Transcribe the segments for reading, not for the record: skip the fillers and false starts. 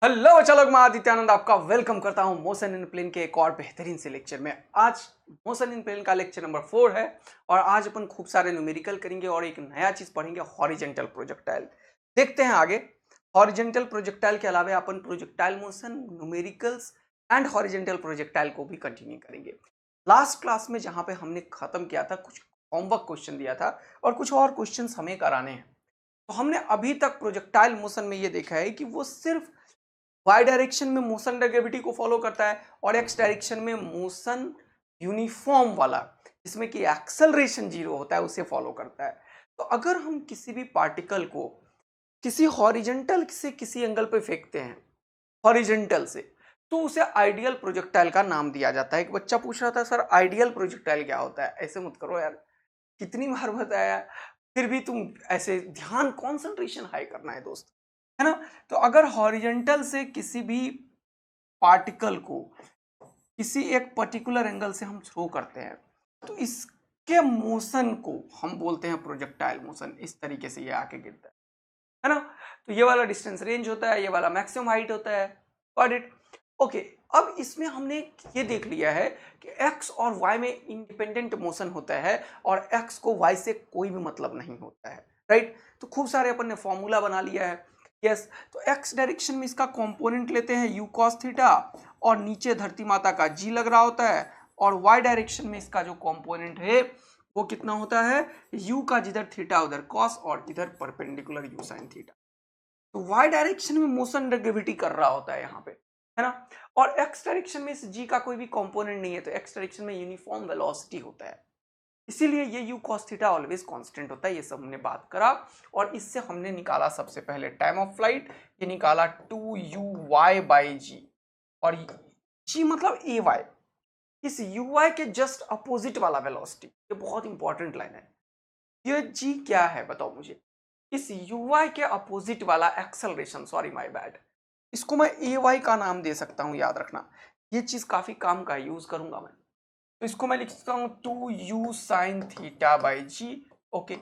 Hello बच्चा लोग, मैं आदित्यानंद आपका वेलकम करता हूं मोशन इन प्लेन के एक और बेहतरीन से लेक्चर में। आज मोशन इन प्लेन का लेक्चर नंबर 4 है और आज अपन खूब सारे न्यूमेरिकल करेंगे और एक नया चीज पढ़ेंगे, हॉरिजेंटल प्रोजेक्टाइल। देखते हैं आगे। हॉरिजेंटल प्रोजेक्टाइल के अलावा अपन projectile motion, numericals and horizontal projectile को भी कंटिन्यू करेंगे। लास्ट क्लास में जहां पे हमने खत्म किया था, कुछ होमवर्क क्वेश्चन दिया था और कुछ और क्वेश्चन हमें कराने हैं। तो हमने अभी तक प्रोजेक्टाइल मोशन में ये देखा है कि वो सिर्फ वाई डायरेक्शन में मोशन ग्रेविटी को फॉलो करता है और एक्स डायरेक्शन में मोशन यूनिफॉर्म वाला, जिसमें कि एक्सेलरेशन जीरो होता है, उसे फॉलो करता है। तो अगर हम किसी भी पार्टिकल को किसी हॉरिजेंटल से किसी एंगल पे फेंकते हैं, हॉरिजेंटल से, तो उसे आइडियल प्रोजेक्टाइल का नाम दिया जाता है। एक बच्चा पूछ रहा था, सर आइडियल प्रोजेक्टाइल क्या होता है? ऐसे मत करो यार, कितनी बार बताया, फिर भी तुम ऐसे ध्यान, कंसंट्रेशन हाई करना है दोस्त, है ना। तो अगर हॉरिजेंटल से किसी भी पार्टिकल को किसी एक पर्टिकुलर एंगल से हम थ्रो करते हैं तो इसके मोशन को हम बोलते हैं प्रोजेक्टाइल मोशन। इस तरीके से ये आके गिरता है ना। तो ये वाला डिस्टेंस रेंज होता है, ये वाला मैक्सिमम हाइट होता है। Got it? ओके। अब इसमें हमने ये देख लिया है कि एक्स और वाई में इंडिपेंडेंट मोशन होता है और एक्स को वाई से कोई भी मतलब नहीं होता है, राइट। तो खूब सारे अपन ने फॉर्मूला बना लिया है। यस। तो एक्स डायरेक्शन में इसका कंपोनेंट लेते हैं यू कॉस थीटा और नीचे धरती माता का जी लग रहा होता है, और वाई डायरेक्शन में इसका जो कंपोनेंट है वो कितना होता है, यू का जिधर थीटा उधर कॉस और इधर परपेंडिकुलर यू साइन थीटा। तो वाई डायरेक्शन में मोशन ग्रेविटी कर रहा होता है यहाँ पे, है ना। और एक्स डायरेक्शन में इस जी का कोई भी कंपोनेंट नहीं है, तो एक्स डायरेक्शन में यूनिफॉर्म वेलोसिटी होता है, इसीलिए ये you cos theta always constant होता है। ये सब हमने बात करा और इससे हमने निकाला सबसे पहले टाइम ऑफ फ्लाइट। ये निकाला 2u/g और g मतलब ए वाई, इस यू वाई के जस्ट अपोजिट वाला वेलोसिटी। ये बहुत इंपॉर्टेंट लाइन है। ये जी क्या है बताओ मुझे? इस यू वाई के अपोजिट वाला एक्सेलरेशन, सॉरी माय बैड, इसको मैं ए वाई का नाम दे सकता हूं, याद रखना। ये चीज काफी काम का यूज करूंगा मैं। तो इसको मैं लिख सकता हूं 2u sine theta by g. Okay.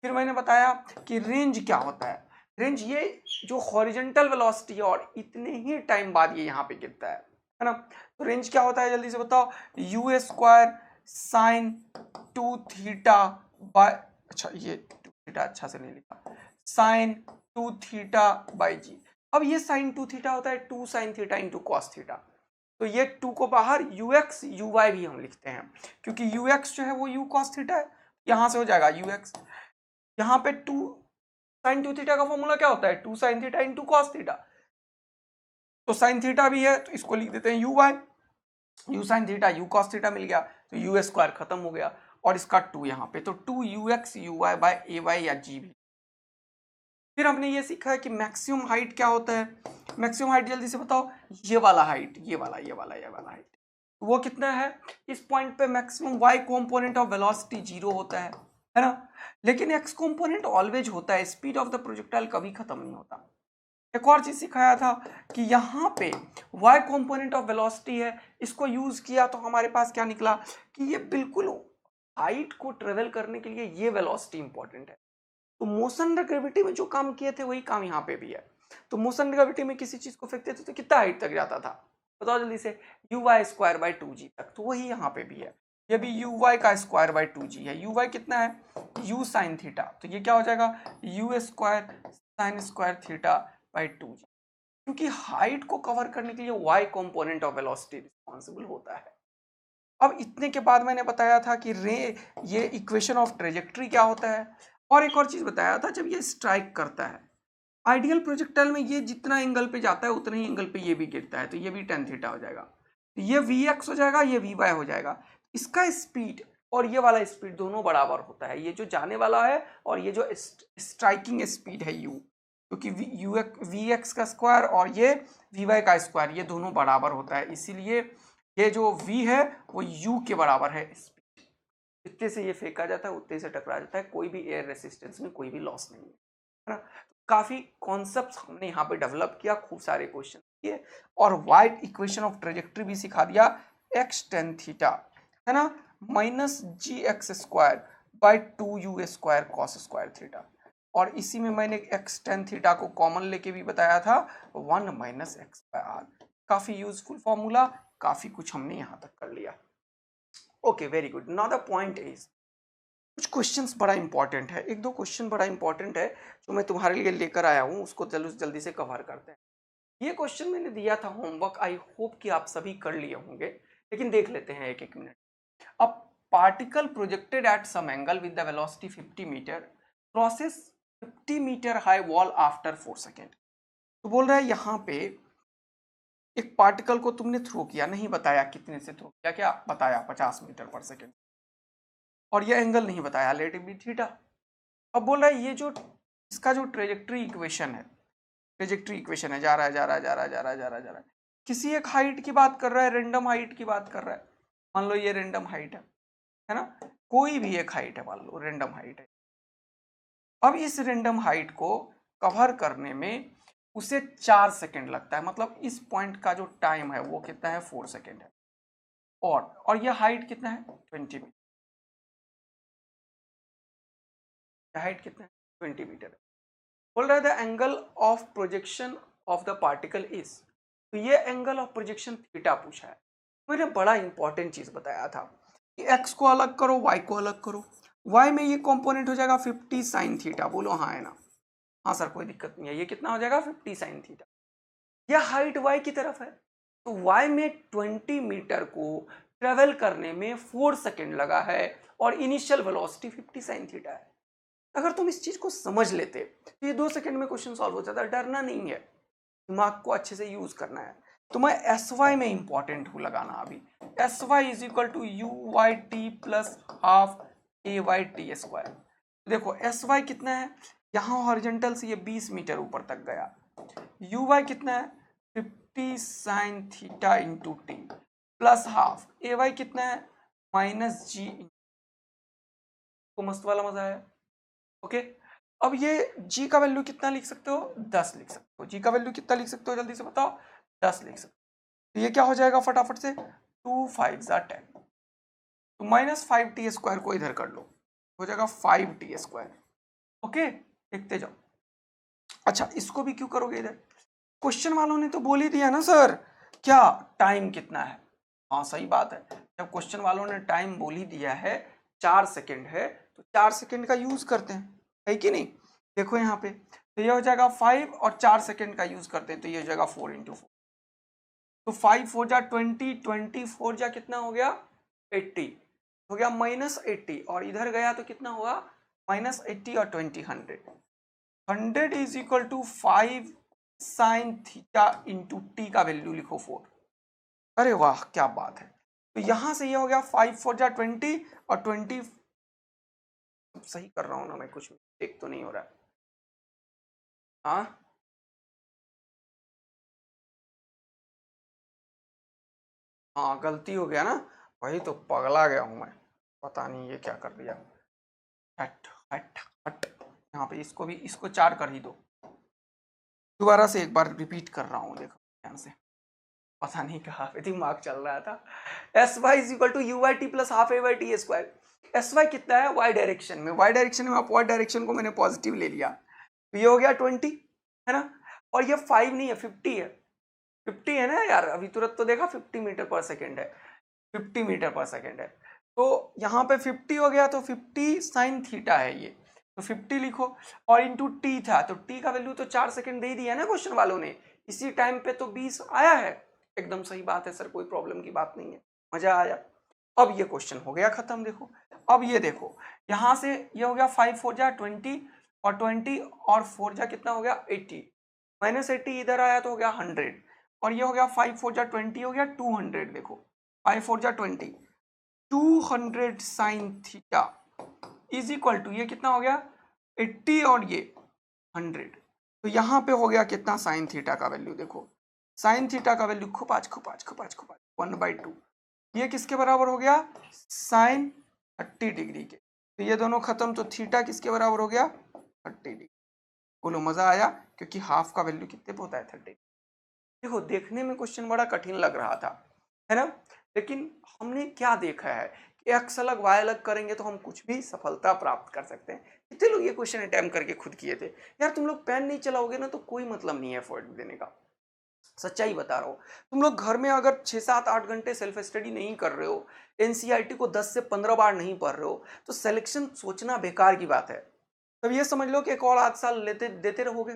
फिर मैंने बताया कि रेंज क्या होता है। रेंज ये जो हॉरिजेंटल वेलोसिटी है और इतने ही टाइम बाद ये यहाँ पे गिरता है ना। तो रेंज क्या होता है जल्दी से बताओ? You square sign 2 theta by, अच्छा ये 2 थीटा अच्छा से नहीं लिखा, साइन 2 थीटा बाई जी। अब ये साइन 2 थीटा होता है 2 sine theta into cos theta. तो ये 2 को बाहर यू एक्स यू वाई भी हम लिखते हैं, क्योंकि यू एक्स जो है वो यू कॉस थीटा है, यहां से हो जाएगा यू एक्स। यहाँ पे 2 साइन 2 थीटा का फॉर्मूला क्या होता है? 2 sine theta into cos theta. तो साइन थीटा भी है तो इसको लिख देते हैं U Y, U sine theta U cos theta मिल गया, तो यू स्क्वायर खत्म हो गया और इसका 2 यहाँ पे, तो 2 u x u y by a y या जी भी। फिर हमने ये सीखा है कि मैक्सिमम हाइट क्या होता है। मैक्सिमम हाइट जल्दी से बताओ? ये वाला हाइट, ये वाला हाइट, वो कितना है? इस पॉइंट पे maximum y component of velocity 0 होता है ना। लेकिन x कंपोनेंट ऑलवेज होता है, स्पीड ऑफ द प्रोजेक्टाइल कभी खत्म नहीं होता। एक और चीज सिखाया था कि यहाँ पे y कंपोनेंट ऑफ वेलोसिटी है, इसको यूज किया तो हमारे पास क्या निकला कि ये बिल्कुल हाइट को ट्रेवल करने के लिए ये वेलोसिटी इंपॉर्टेंट है। तो मोशन ग्रेविटी में जो काम किए थे वही काम यहाँ पे भी है। तो मोशन ग्रेविटी में किसी चीज को फेंकते थे तो कितना हाइट तक जाता था बताओ जल्दी से? You Y square by 2g तक। तो वही यहाँ पे भी है, ये भी यू वाई का स्क्वायर बाई 2g है। यू वाई कितना है? यू साइन थीटा, तो ये क्या हो जाएगा? U square sine square theta by 2g। क्योंकि हाइट को कवर करने के लिए y component of velocity responsible होता है। अब इतने के बाद मैंने बताया था कि ये इक्वेशन ऑफ ट्रेजेक्ट्री क्या होता है, और एक और चीज बताया था, जब ये स्ट्राइक करता है आइडियल प्रोजेक्टाइल में, ये जितना एंगल पे जाता है उतने ही एंगल पे ये भी गिरता है, तो ये भी टेन थीटा हो जाएगा, तो ये वी एक्स हो जाएगा, ये वी वाई हो जाएगा। इसका स्पीड और ये वाला स्पीड दोनों बराबर होता है, ये जो जाने वाला है और ये जो स्ट्राइकिंग स्पीड है यू, क्योंकि वी एक्स का स्क्वायर और ये वी वाई का स्क्वायर, ये दोनों बराबर होता है, इसीलिए ये जो v है वो u के बराबर है स्पीड। जितने से ये फेंका जाता है उतने से टकरा जाता है, कोई भी एयर रेसिस्टेंस में कोई भी लॉस नहीं है ना। काफी कॉन्सेप्ट्स हमने यहाँ पे डेवलप किया, खूब सारे क्वेश्चन किए और वाइड इक्वेशन ऑफ ट्रेजेक्ट्री भी सिखा दिया। x टेन थीटा है ना minus g x square by 2u square cos square theta. और इसी में मैंने x tan थीटा को कॉमन लेके भी बताया था 1 माइनस एक्स बाय आर। काफी यूजफुल फॉर्मूला, काफी कुछ हमने यहाँ तक कर लिया। Okay, very good. Now the point is, कुछ क्वेश्चंस बड़ा इंपॉर्टेंट है, एक दो क्वेश्चन बड़ा इंपॉर्टेंट है जो मैं तुम्हारे लिए लेकर आया हूँ, उसको जल्दी से कवर करते हैं। ये क्वेश्चन मैंने दिया था होमवर्क, आई होप कि आप सभी कर लिए होंगे, लेकिन देख लेते हैं एक मिनट। अब particle projected at some angle with the velocity 50 meter crosses 50 meter high wall after 4 second. तो बोल रहा है यहाँ पे एक पार्टिकल को तुमने थ्रो किया, नहीं बताया कितने से थ्रो किया, क्या बताया 50 मीटर पर सेकेंड, और ये एंगल नहीं बताया, लेट इट बी थीटा। अब बोल रहा है ये जो इसका जो ट्रेजेक्ट्री इक्वेशन है, जा रहा है, किसी एक हाइट की बात कर रहा है, रेंडम हाइट की बात कर रहा है। मान लो ये रेंडम हाइट है ना, कोई भी एक हाइट है, मान लो रेंडम हाइट है। अब इस रेंडम हाइट को कवर करने में उसे 4 सेकेंड लगता है, मतलब इस पॉइंट का जो टाइम है वो कितना है, 4 सेकेंड है। और यह हाइट कितना है, 20 मीटर। हाइट कितना है, 20 मीटर है। बोल रहा है the angle of projection of the particle is, तो ये एंगल ऑफ प्रोजेक्शन थीटा पूछा है। मैंने बड़ा इंपॉर्टेंट चीज बताया था कि x को अलग करो, y को अलग करो। y में ये कंपोनेंट हो जाएगा 50 साइन थीटा, बोलो हाँ है ना, हाँ सर कोई दिक्कत नहीं है, ये कितना हो जाएगा 50 साइन थीटा। यह हाइट y की तरफ है, तो y में 20 मीटर को ट्रेवल करने में 4 सेकेंड लगा है और इनिशियल वेलोसिटी 50 साइन थीटा है। अगर तुम इस चीज को समझ लेते तो ये 2 सेकंड में क्वेश्चन सॉल्व हो जाता। डरना नहीं है, दिमाग को अच्छे से यूज करना है। तो मैं एस वाई में इंपॉर्टेंट हूं लगाना अभी। S y is equal to u y t plus half A y t square. देखो एस वाई कितना है, यहाँ हॉरिजॉन्टल से ये 20 मीटर ऊपर तक गया। यू वाई कितना है, 50 sine theta into T plus half ए वाई कितना है, माइनस जी। को मस्त वाला मजा आया। ओके, अब ये g का वैल्यू कितना लिख सकते हो, 10 लिख सकते हो। g का वैल्यू कितना लिख सकते हो, जल्दी से बताओ, 10 लिख सकते हो। तो ये क्या हो जाएगा फटाफट से, 2 5 10, तो माइनस 5t स्क्वायर को इधर कर लो, हो जाएगा 5t स्क्वायर। ओके, लिखते जाओ। अच्छा, इसको भी क्यों करोगे इधर, क्वेश्चन वालों ने तो बोल ही दिया ना सर, क्या टाइम कितना है। हाँ सही बात है, जब क्वेश्चन वालों ने टाइम बोल ही दिया है 4 सेकेंड है, तो 4 सेकेंड का यूज करते हैं, है कि नहीं। देखो यहाँ पे, तो ये हो जाएगा 5 और 4 सेकेंड का यूज करते हैं, तो ये हो जाएगा 4 इंटू 4। तो 5 4 जा 20, 24 जा कितना हो गया 80, हो गया माइनस 80, और इधर गया तो कितना होगा माइनस 80 और 20 100। 100 is equal to 5 sine theta into t का वैल्यू लिखो 4। अरे वाह क्या बात है। तो यहां से ये हो गया 5 4 जा 20 और 20, सही कर रहा हूं ना मैं, कुछ एक तो नहीं हो रहा है। हाँ हाँ गलती हो गया ना, वही तो पगला गया हूं मैं, पता नहीं ये क्या कर दिया। हट हट हट, यहाँ पे इसको भी, इसको 4 कर ही दो। दोबारा से एक बार रिपीट कर रहा हूँ, देखो ध्यान से, पता नहीं कहाँ पे दिमाग चल रहा था। S y is equal to u y t plus half A y t square. S y कितना है, वाई डायरेक्शन में, वाई डायरेक्शन में अपवर्ड डायरेक्शन को मैंने पॉजिटिव ले लिया, तो ये हो गया 20 है ना, और ये 5 नहीं है 50 है, 50 है ना यार, अभी तुरंत तो देखा 50 मीटर पर सेकेंड है, 50 मीटर पर सेकेंड है। तो यहाँ पे 50 हो गया, तो 50 साइन थीटा है ये, तो 50 लिखो, और इंटू टी था, तो टी का वैल्यू तो 4 सेकेंड दे दिया ना क्वेश्चन वालों ने, इसी टाइम पे तो 20 आया है। एकदम सही बात है सर, कोई प्रॉब्लम की बात नहीं है, मजा आया। अब ये क्वेश्चन हो गया खत्म। देखो अब ये देखो, यहाँ से ये हो गया 5 4 जा 20, और 20 और 4 जा कितना हो गया 80, माइनस 80 इधर आया तो हो गया 100, और ये हो गया 5 4 जा 20 हो गया 200। देखो 5 4 जा 20, 200 sine theta is equal to, ये कितना हो गया 80 और ये 100, तो यहाँ पे हो गया कितना साइन थीटा का वैल्यू। देखो साइन थीटा का वैल्यू खुपाच खुपाच खुपाच खुपाच 1/2, ये किसके बराबर हो गया साइन 30 डिग्री के, तो ये दोनों खत्म, तो थीटा किसके बराबर हो गया 30 डिग्री। बोलो मजा आया, क्योंकि हाफ का वैल्यू कितने पे होता है 30। देखो देखने में क्वेश्चन बड़ा कठिन लग रहा था, है ना, लेकिन हमने क्या देखा है कि एक्स अलग वाई अलग करेंगे तो हम कुछ भी सफलता प्राप्त कर सकते हैं। कितने लोग ये क्वेश्चन अटेम्प्ट करके खुद किए थे? यार तुम लोग पेन नहीं चलाओगे ना तो कोई मतलब नहीं है एफर्ट देने का। सच्चाई बता रहा हूँ। तुम लोग घर में अगर 6, 7, 8 घंटे सेल्फ स्टडी नहीं कर रहे हो, एनसीईआरटी को 10 से 15 बार नहीं पढ़ रहे हो, तो सिलेक्शन सोचना बेकार की बात है। तब ये समझ लो कि एक और 8 साल लेते देते रहोगे,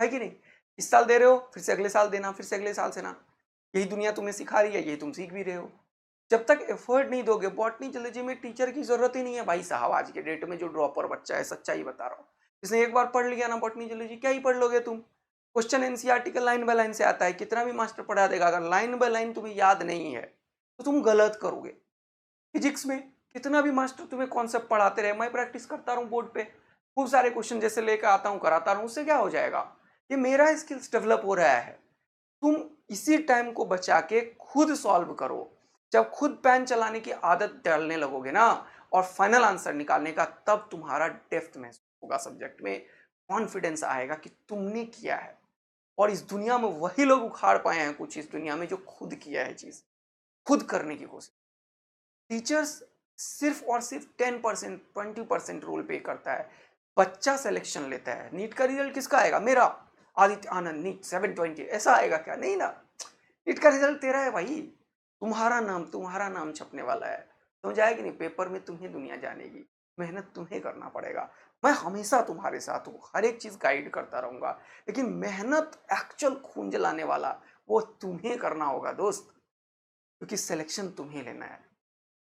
है कि नहीं? इस साल दे रहे हो, फिर से अगले साल देना, फिर से अगले साल से ना। यही दुनिया तुम्हें सिखा रही है, यही तुम सीख भी रहे हो। जब तक एफर्ट नहीं दोगे, बॉटनी जूलॉजी में टीचर की जरूरत ही नहीं है भाई साहब। आज के डेट में जो ड्रॉपर बच्चा है, सच्चाई बता रहा हूँ, इसने एक बार पढ़ लिया ना बॉटनी जूलॉजी, क्या ही पढ़ लोगे तुम? क्वेश्चन एनसीईआरटी का लाइन बाय लाइन से आता है, कितना भी मास्टर पढ़ा देगा, अगर लाइन बाय लाइन तुम्हें याद नहीं है तो तुम गलत करोगे। फिजिक्स में कितना भी मास्टर तुम्हें कॉन्सेप्ट पढ़ाते रहे, मैं प्रैक्टिस करता रहूं बोर्ड पे, खूब सारे क्वेश्चन जैसे लेकर आता हूं, कराता रहूं, उससे क्या हो जाएगा? ये मेरा स्किल्स डेवलप हो रहा है। तुम इसी टाइम को बचा के खुद सॉल्व करो। जब खुद पेन चलाने की आदत डालने लगोगे ना, और फाइनल आंसर निकालने का, तब तुम्हारा डेप्थ महसूस होगा सब्जेक्ट में, कॉन्फिडेंस आएगा कि तुमने किया है। और इस दुनिया में वही लोग उखाड़ पाए हैं कुछ इस दुनिया में जो खुद किया है चीज, खुद करने की कोशिश। टीचर्स सिर्फ और सिर्फ 10%, 20% रोल पे करता है। बच्चा सिलेक्शन लेता है। नीट का रिजल्ट किसका आएगा? मेरा, आदित्य आनंद, नीट 720, ऐसा आएगा क्या? नहीं ना। नीट का रिजल्ट तेरा है भाई, तुम्हारा नाम छपने वाला है। समझ आएगी नहीं? पेपर में तुम्हें दुनिया जानेगी, मेहनत तुम्हें करना पड़ेगा। मैं हमेशा तुम्हारे साथ हूँ, हर एक चीज गाइड करता रहूंगा, लेकिन मेहनत एक्चुअल खून जलाने वाला वो तुम्हें करना होगा दोस्त, क्योंकि सिलेक्शन तुम्हें लेना है।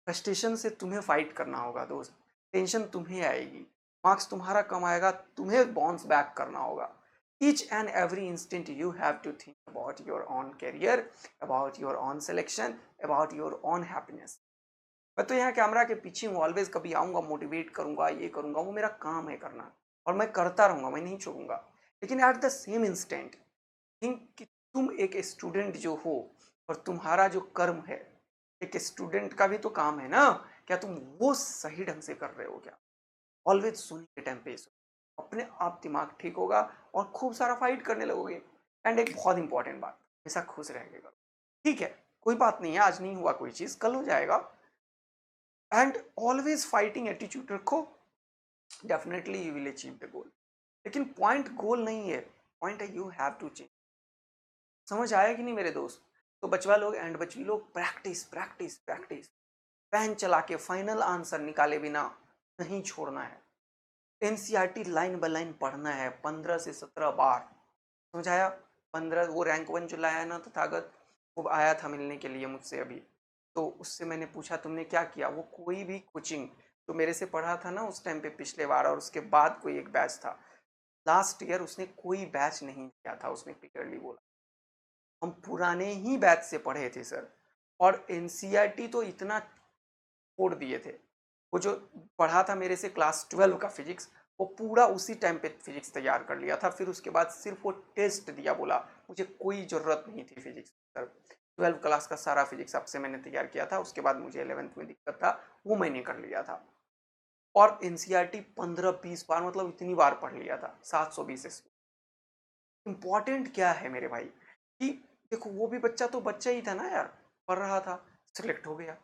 फ्रस्ट्रेशन से तुम्हें फाइट करना होगा दोस्त, टेंशन तुम्हें आएगी, मार्क्स तुम्हारा कम आएगा, तुम्हें बाउंस बैक करना होगा। each and every instant you have to think about your own career, about your own selection, about your own happiness। मैं तो यहाँ कैमरा के पीछे हूँ, ऑलवेज कभी आऊँगा, मोटिवेट करूँगा, ये करूँगा, वो मेरा काम है करना, और मैं करता रहूँगा, मैं नहीं छोड़ूंगा। लेकिन at the same instant think कि तुम एक स्टूडेंट जो हो, और तुम्हारा जो कर्म है, एक स्टूडेंट का भी तो काम है ना, क्या तुम वो सही ढंग से कर रहे हो क्या? ऑलवेज सोने के टाइम पे सो, अपने आप दिमाग ठीक होगा और खूब सारा फाइट करने लगोगे। एंड एक बहुत इंपॉर्टेंट बात, हमेशा खुश रहेंगे करो। ठीक है, कोई बात नहीं है, आज नहीं हुआ कोई चीज, कल हो जाएगा। एंड ऑलवेज फाइटिंग एटीट्यूड रखो, definitely you will achieve the goal. लेकिन पॉइंट गोल नहीं है, पॉइंट है यू हैव टू चेंज। समझ आया कि नहीं मेरे दोस्त? तो बचवा लोग एंड बचवी लोग, प्रैक्टिस प्रैक्टिस प्रैक्टिस, पेन चला के फाइनल आंसर निकाले बिना नहीं छोड़ना है। एनसीईआरटी लाइन बाय लाइन पढ़ना है 15 से 17 बार। समझाया? 15, वो रैंक 1 जो लाया है ना तथागत, वो आया था मिलने के लिए मुझसे अभी, तो उससे मैंने पूछा तुमने क्या किया? वो कोई भी कोचिंग जो मेरे से पढ़ा था ना उस टाइम पे पिछले बार, और उसके बाद कोई एक बैच था लास्ट ईयर, उसने कोई बैच नहीं किया था, उसने क्लियरली बोला। हम पुराने ही बैच से पढ़े थे सर, और एनसीईआरटी तो इतना छोड़ दिए थे। वो जो पढ़ा था मेरे से क्लास 12 का फिजिक्स, वो पूरा उसी टाइम पे फिजिक्स तैयार कर लिया था। फिर उसके बाद सिर्फ वो टेस्ट दिया, बोला मुझे कोई ज़रूरत नहीं थी फिजिक्स सर, 12 क्लास का सारा फिजिक्स आपसे मैंने तैयार किया था, उसके बाद मुझे 11th में दिक्कत था, वो मैंने कर लिया था। और एनसीईआरटी 15-20 बार, मतलब इतनी बार पढ़ लिया था, 720 इसमें। इम्पॉर्टेंट क्या है मेरे भाई कि देखो, वो भी बच्चा तो बच्चा ही था ना यार, पढ़ रहा था, सिलेक्ट हो गया।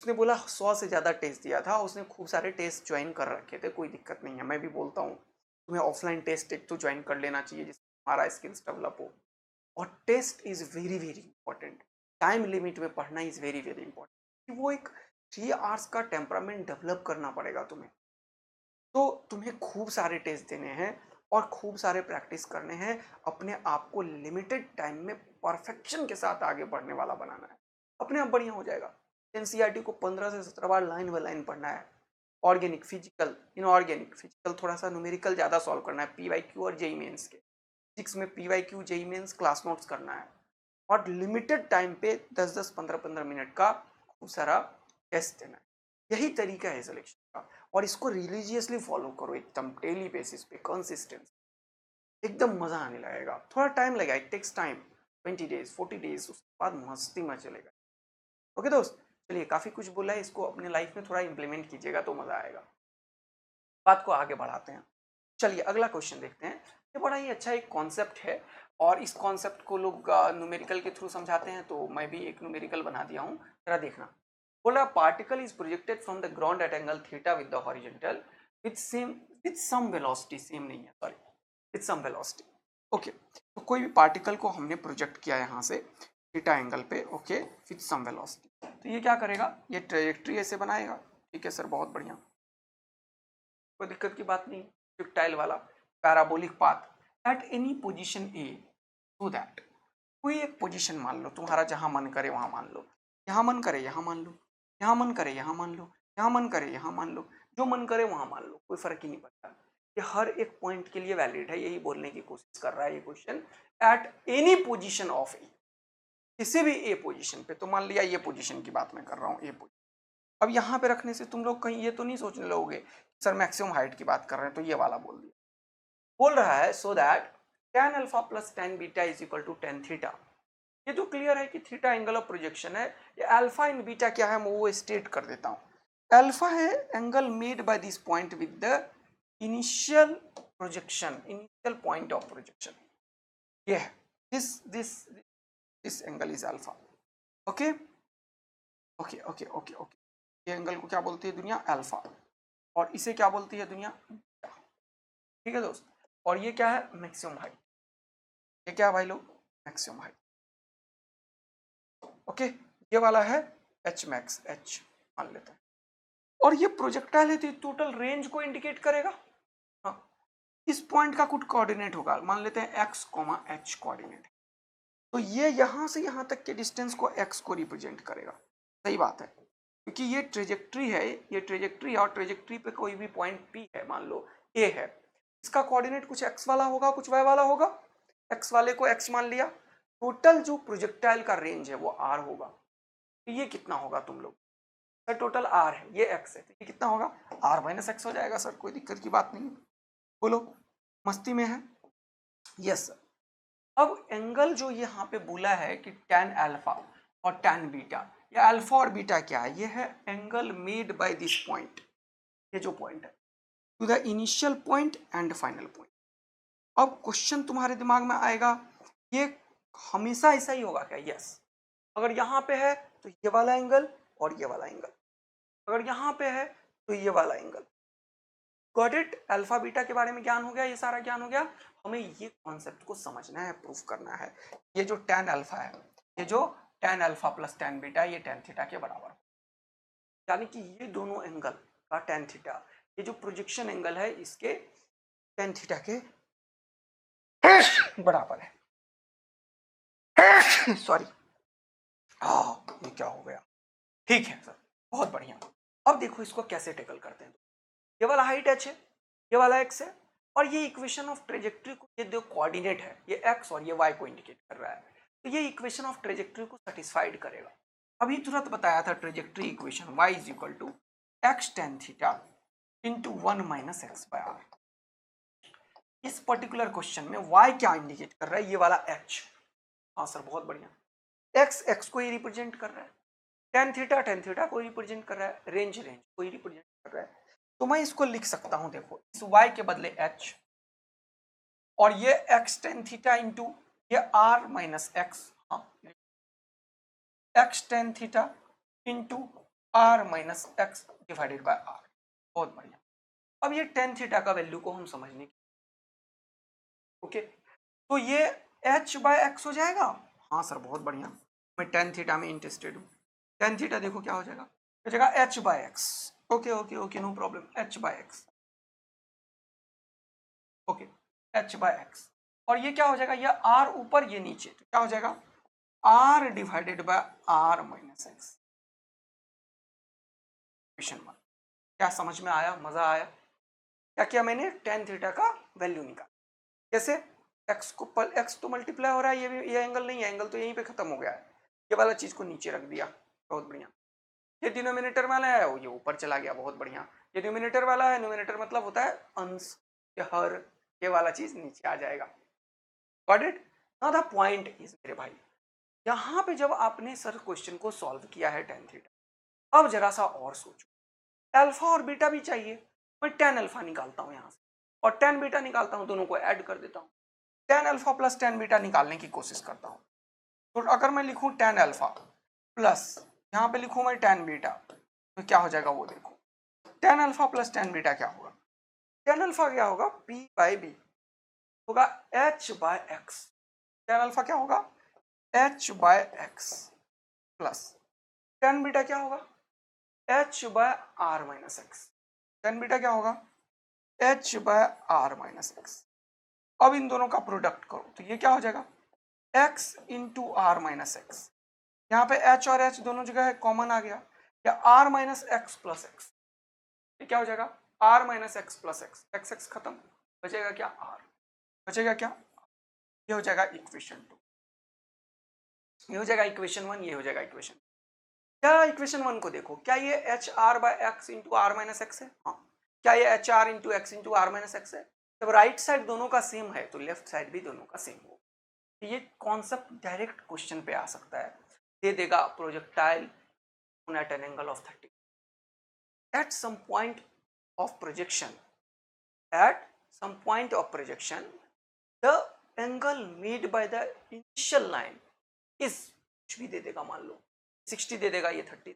उसने बोला 100 से ज़्यादा टेस्ट दिया था, उसने खूब सारे टेस्ट ज्वाइन कर रखे थे, कोई दिक्कत नहीं है। मैं भी बोलता हूँ तुम्हें ऑफलाइन टेस्ट एक तो ज्वाइन कर लेना चाहिए जिससे हमारा स्किल्स डेवलप हो। और test is very very important, time limit में पढ़ना इज़ वेरी वेरी इंपॉर्टेंट। वो एक 3 आवर्स का टेम्परामेंट डेवलप करना पड़ेगा तुम्हें। तो तुम्हें खूब सारे टेस्ट देने हैं और खूब सारे प्रैक्टिस करने हैं, अपने आप को लिमिटेड टाइम में परफेक्शन के साथ आगे बढ़ने वाला बनाना है, अपने आप बढ़िया हो जाएगा। एनसीईआरटी को 15 से 17 बार लाइन बाय लाइन पढ़ना है। ऑर्गेनिक, फिजिकल, इनऑर्गेनिक, फिजिकल थोड़ा सा न्यूमेरिकल ज़्यादा सॉल्व करना है, पीवाईक्यू और जेई मेंस के। फिजिक्स में PYQ JEE mains class notes करना है, और लिमिटेड टाइम पे 10-10, 15-15 मिनट का खूब सारा टेस्ट देना है। यही तरीका है सिलेक्शन का, और इसको रिलीजियसली फॉलो करो एकदम डेली बेसिस पे, कंसिस्टेंस, एकदम मजा आने लगेगा। थोड़ा टाइम लगेगा, it takes time, 20 days 40 days, उसके बाद मस्ती में चलेगा। ओके दोस्त, चलिए काफी कुछ बोला है, इसको अपने लाइफ में थोड़ा इंप्लीमेंट कीजिएगा तो मजा आएगा। बात को आगे बढ़ाते हैं। चलिए अगला क्वेश्चन देखते हैं। ये बड़ा ही अच्छा एक कॉन्सेप्ट है, और इस कॉन्सेप्ट को लोग न्यूमेरिकल के थ्रू समझाते हैं, तो मैं भी एक न्यूमेरिकल बना दिया हूँ, जरा देखना। बोला particle is projected from the ground at angle theta with the horizontal, with some velocity, same नहीं है sorry, with some velocity. Okay, तो कोई भी पार्टिकल को हमने प्रोजेक्ट किया यहाँ से थीटा एंगल पे, ओके, विथ सम वेलोसिटी, तो ये क्या करेगा, ये ट्रेजेक्ट्री ऐसे बनाएगा। ठीक है सर, बहुत बढ़िया, कोई दिक्कत की बात नहीं। प्रोजेक्टाइल वाला parabolic path eight any position A, so that कोई एक पोजीशन मान लो तुम्हारा, जहां मन करे वहां मान लो, यहाँ मन करे यहाँ मान लो, यहाँ मन करे यहाँ मान लो, यहाँ मन करे यहाँ मान लो, जो मन करे वहां मान लो, कोई फर्क ही नहीं पड़ता। ये हर एक पॉइंट के लिए वैलिड है, यही बोलने की कोशिश कर रहा है ये question. At any position of A, किसी भी ए पोजीशन पे, तो मान लिया ये पोजीशन की बात मैं कर रहा हूँ, ए पोजीशन। अब यहाँ पे रखने से तुम लोग कहीं ये तो नहीं सोचने लगोगे सर मैक्सिमम हाइट की बात कर रहे हैं, तो ये वाला बोल दिया, बोल रहा है so that tan alpha plus tan beta is equal to tan theta. ये तो क्लियर है कि थीटा एंगल ऑफ प्रोजेक्शन है, ये अल्फा इन बीटा क्या है मैं वो स्टेट कर देता हूँ। अल्फा है angle made by this point with the initial projection, initial point of projection, ये है this angle is alpha. Okay okay okay okay okay, ये एंगल को क्या बोलती है दुनिया, अल्फा, और इसे क्या बोलती है दुनिया, बीटा। ठीक है दोस्त, और ये क्या है, मैक्सिमम हाइट, ये क्या है भाई लोग, मैक्सिमम हाइट। ओके, ये वाला है एच मैक्स, एच मान लेते हैं, और ये प्रोजेक्टाइल है तो टोटल रेंज को इंडिकेट करेगा। हाँ, इस पॉइंट का कुछ कोऑर्डिनेट होगा, मान लेते हैं एक्स कॉमा एच कोऑर्डिनेट, तो ये यहां से यहां तक के डिस्टेंस को एक्स को रिप्रेजेंट करेगा। सही बात है, क्योंकि ये ट्रेजेक्ट्री है, ये ट्रेजेक्ट्री है, और ट्रेजेक्ट्री पे कोई भी पॉइंट पी है, मान लो ए है, इसका कोऑर्डिनेट कुछ एक्स वाला होगा कुछ वाई वाला होगा, एक्स वाले को एक्स मान लिया, टोटल जो प्रोजेक्टाइल का रेंज है वो आर होगा। तो ये कितना होगा तुम लोग, सर टोटल आर है, ये एक्स है, तो ये कितना होगा, आर माइनस एक्स हो जाएगा सर, कोई दिक्कत की बात नहीं है, बोलो मस्ती में है। यस सर, अब एंगल जो यहाँ पे बोला है कि tan अल्फा और tan बीटा, ये अल्फा और बीटा क्या है, ये है angle made by this point, ये जो पॉइंट है to the initial point and final point. अब क्वेश्चन तुम्हारे दिमाग में आएगा, ये हमेशा ऐसा ही होगा क्या, यस, अगर यहाँ पे है तो ये वाला एंगल और ये वाला एंगल, अगर यहाँ पे है तो ये वाला angle. Got it, alpha beta के बारे में ज्ञान हो गया, ये सारा ज्ञान हो गया, हमें ये कॉन्सेप्ट को समझना है, प्रूफ करना है। ये जो tan अल्फा है, ये जो tan alpha plus tan beta, ये tan थीटा के बराबर, यानी कि ये दोनों एंगल का tan थीटा, ये जो प्रोजेक्शन एंगल है इसके tan थीटा के बराबर है। सॉरी, ये क्या हो गया, ठीक है सर, बहुत बढ़िया। अब देखो इसको कैसे टेकल करते हैं, ये वाला हाइट h है, ये वाला x है, और ये इक्वेशन ऑफ ट्रेजेक्ट्री को, ये जो कोऑर्डिनेट है ये x और ये y को इंडिकेट कर रहा है, तो ये इक्वेशन ऑफ ट्रेजेक्ट्री को सेटिस्फाइड करेगा। अभी तुरंत बताया था trajectory equation y is equal to x tan theta into 1 minus x by R. इस पर्टिकुलर क्वेश्चन में y क्या इंडिकेट कर रहा है, ये वाला h। हाँ सर बहुत बढ़िया, x x को ही रिप्रेजेंट कर रहा है, टेन थीटा को रिप्रेजेंट कर रहा है, रेंज को ही रिप्रेजेंट कर रहा है, तो मैं इसको लिख सकता हूं, देखो इस y के बदले h, और ये x टेन थीटा इंटू ये r माइनस एक्स, हाँ x ten theta into r minus x divided by r। बहुत बढ़िया, अब ये टेन थीटा का वैल्यू को हम समझने की, ओके, तो ये h बाय एक्स हो जाएगा। हाँ सर बहुत बढ़िया, मैं टेन थीटा में इंटरेस्टेड हूँ, टेन थीटा देखो क्या हो जाएगा, हो जाएगा h by x, okay okay okay no problem, h by x, okay h by x, और ये क्या हो जाएगा, ये r ऊपर ये नीचे, तो क्या हो जाएगा r divided by r minus x. क्या समझ में आया, मजा आया, क्या किया मैंने, टेन थीटा का वैल्यू निकाला, कैसे, x को x तो मल्टीप्लाई हो रहा है, ये एंगल नहीं है, एंगल तो यहीं पे खत्म हो गया है, ये वाला चीज को नीचे रख दिया, बहुत बढ़िया, ये डिनोमिनेटर वाला है वो ये ऊपर चला गया, बहुत बढ़िया, ये न्यूमिनेटर वाला है, न्यूमिनेटर मतलब होता है अंश, ये हर, ये वाला चीज नीचे आ जाएगा। Got it, now the point is मेरे भाई, यहाँ पे जब आपने सर क्वेश्चन को सॉल्व किया है टेन थीटा, अब जरा सा और सोचो, अल्फा और बीटा भी चाहिए, मैं टेन अल्फा निकालता हूँ यहाँ से और टेन बीटा निकालता हूँ, दोनों को ऐड कर देता हूँ, ten alpha plus tan beta निकालने की कोशिश करता हूँ। तो अगर मैं लिखूँ टेन अल्फा प्लस यहाँ पे लिखूँ मैं टेन बीटा, तो क्या हो जाएगा वो देखो, tan alpha plus tan beta क्या होगा, टेन अल्फा क्या होगा, P बाई बी होगा H by x. Tan alpha क्या होगा, H by x plus tan beta क्या होगा, H by R minus x. Tan beta क्या होगा, H by R minus x. अब इन दोनों का प्रोडक्ट करो तो ये क्या हो जाएगा, x into R minus x. यहाँ पे h और h दोनों जगह है, कॉमन आ गया, या r minus x plus x. ये क्या हो जाएगा, r minus x plus x, x x खत्म, बचेगा क्या, r, बचेगा क्या, ये हो जाएगा इक्वेशन 2, ये हो जाएगा इक्वेशन 1, ये हो जाएगा इक्वेशन। क्या इक्वेशन 1 को देखो, क्या ये H R by x into R minus x है, हाँ। क्या ये H R into x into R minus x है, जब राइट साइड दोनों का सेम है तो लेफ्ट साइड भी दोनों का सेम हो। ये कॉन्सेप्ट डायरेक्ट क्वेश्चन पे आ सकता है, दे देगा projectile at an angle of 30 at some point of projection, at some point of projection the angle made by the initial line is, कुछ भी दे देगा, मान लो 60 दे देगा, ये 30,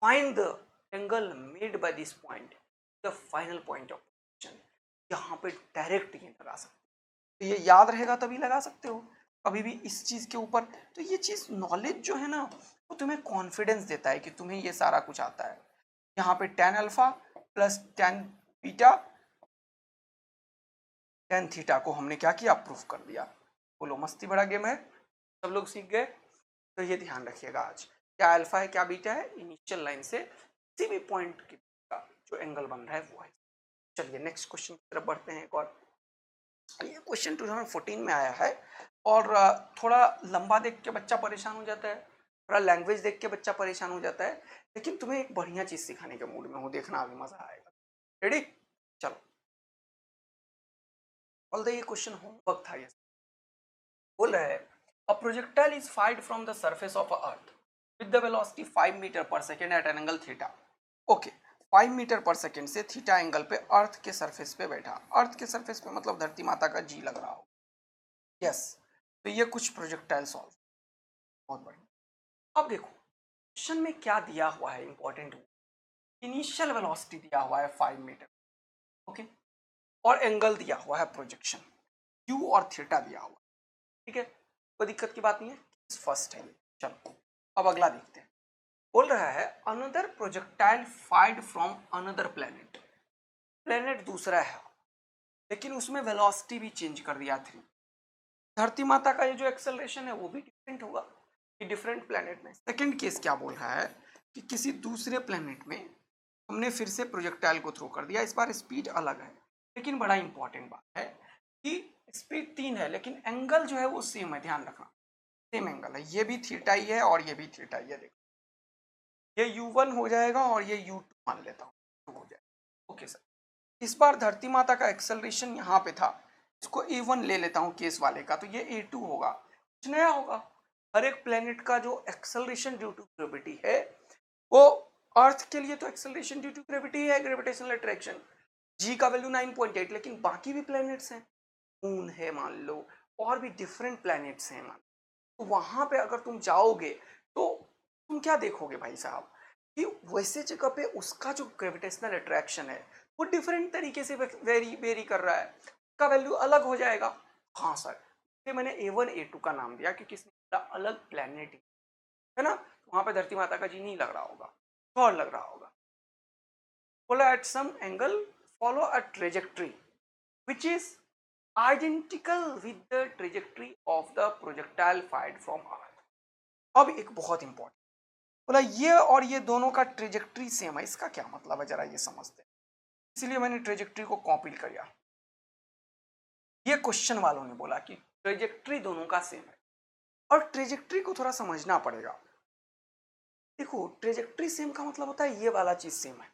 find the angle made by this point the final point of projection। यहाँ पे direct ये लगा सकते हो, तो ये याद रहेगा तभी लगा सकते हो कभी भी इस चीज के ऊपर। तो ये चीज नॉलेज जो है ना, वो तुम्हें कॉन्फिडेंस देता है कि तुम्हें ये सारा कुछ आता है। यहाँ पे ten alpha plus tan beta tan theta को हमने क्या किया, प्रूफ कर दिया। बोलो मस्ती बड़ा गेम है, सब लोग सीख गए। तो ये ध्यान रखिएगा, आज क्या अल्फा है क्या बीटा है, इनिशियल लाइन से किसी भी पॉइंट का जो एंगल बन रहा है वो है। चलिए नेक्स्ट क्वेश्चन की तरफ बढ़ते हैं। एक और ये क्वेश्चन 2014 में आया है, और थोड़ा लंबा देख के बच्चा परेशान हो जाता है, थोड़ा लैंग्वेज देख के बच्चा परेशान हो जाता है, लेकिन तुम्हें एक बढ़िया चीज सिखाने के मूड में हो, देखना अभी मजा आएगा। रेडी, चलो। ऑल ये क्वेश्चन होमवर्क था, ये बोल रहा है a projectile is fired from the surface of earth with the velocity 5 metre per second at an angle theta. Okay, 5 metre per second से थीटा एंगल पे अर्थ के सरफेस पे बैठा। अर्थ के सरफेस पे मतलब धरती माता का जी लग रहा हो, यस। तो ये कुछ प्रोजेक्टाइल सॉल्व, बहुत बढ़िया। अब देखो क्वेश्चन में क्या दिया हुआ है, इंपॉर्टेंट, इनिशियल वेलोसिटी दिया हुआ है 5 मीटर, ओके, और एंगल दिया हुआ है प्रोजेक्शन u और थीटा दिया हुआ, ठीक है, कोई दिक्कत की बात नहीं है, फर्स्ट है। चलो अब अगला देखते हैं। बोल रहा है another projectile fired from another planet. Planet दूसरा है, लेकिन उसमें वेलोसिटी भी चेंज कर दिया 3। धरती माता का ये जो एक्सेलरेशन है वो भी डिफरेंट होगा कि डिफरेंट प्लेनेट में। सेकंड केस क्या बोल रहा है कि किसी दूसरे प्लेनेट में हमने फिर से प्रोजेक्टाइल को थ्रो कर दिया, इस बार स्पीड अलग है, लेकिन बड़ा इंपॉर्टेंट बात है कि स्पीड 3 है लेकिन एंगल जो है वो सेम है, ध्यान रखना सेम एंगल है, ये भी थीटा ही है और ये भी थीटा ही है। देखो ये u1 हो जाएगा और ये u2 मान लेता हूँ हो जाएगा, ओके सर। इस बार धरती माता का एक्सेलरेशन यहाँ पे था, इसको a1 ले लेता हूँ केस वाले का, तो ये a2 होगा, कुछ नया होगा। हर एक प्लेनेट का जो एक्सेलरेशन ड्यू टू ग्रेविटी है, वो अर्थ के लिए तो एक्सेलरेशन ड्यू टू ग्रेविटी है, ग्रेविटेशनल अट्रैक्शन, जी का वैल्यू 9.8, लेकिन बाकी भी प्लैनेट्स हैं, मून है मान लो, और भी डिफरेंट प्लैनेट्स हैं मान लो, तो वहां पे अगर तुम जाओगे तो तुम क्या देखोगे भाई साहब, कि वैसे जगह पे उसका जो ग्रेविटेशनल अट्रैक्शन है वो डिफरेंट तरीके से वेरी कर रहा है, उसका वैल्यू अलग हो जाएगा। हाँ सर, इसलिए मैंने A1 A2 का नाम दिया क्योंकि इसमें अलग प्लैनेट है ना, वहां पे धरती माता का जी नहीं लग रहा होगा, और लग रहा होगा। बोला at some angle follow a trajectory which is identical with the trajectory of the projectile fired from earth। अब एक बहुत इंपॉर्टेंट, बोला ये और ये दोनों का ट्रेजेक्ट्री सेम है, इसका क्या मतलब है जरा ये समझते हैं, इसलिए मैंने ट्रेजेक्ट्री को कॉपी किया। ये क्वेश्चन वालों ने बोला कि ट्रेजेक्ट्री दोनों का सेम है, और ट्रेजेक्ट्री को थोड़ा समझना पड़ेगा। देखो ट्रेजेक्ट्री सेम का मतलब होता है ये वाला चीज सेम है,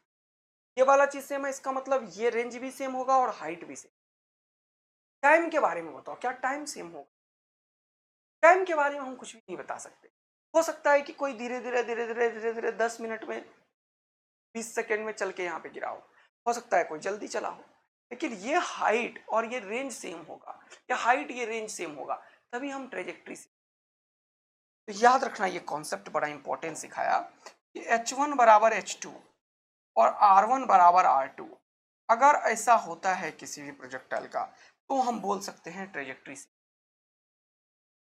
ये वाला चीज सेम है, इसका मतलब ये रेंज भी सेम होगा और हाइट भी सेम। टाइम के बारे में बताओ, क्या टाइम सेम होगा? टाइम के बारे में हम कुछ भी नहीं बता सकते, हो सकता है कि कोई धीरे धीरे धीरे धीरे धीरे धीरे 10 मिनट में 20 सेकेंड में चल के यहाँ पे गिरा हो सकता है कोई जल्दी चला हो, लेकिन ये हाइट और ये रेंज सेम होगा, या हाइट ये रेंज सेम होगा, तभी हम ट्रेजेक्ट्री से। तो याद रखना ये कॉन्सेप्ट बड़ा इंपॉर्टेंट सिखाया कि H1 बराबर H2 और R1 बराबर R2, अगर ऐसा होता है किसी भी प्रोजेक्टाइल का तो हम बोल सकते हैं ट्रेजेक्ट्री से।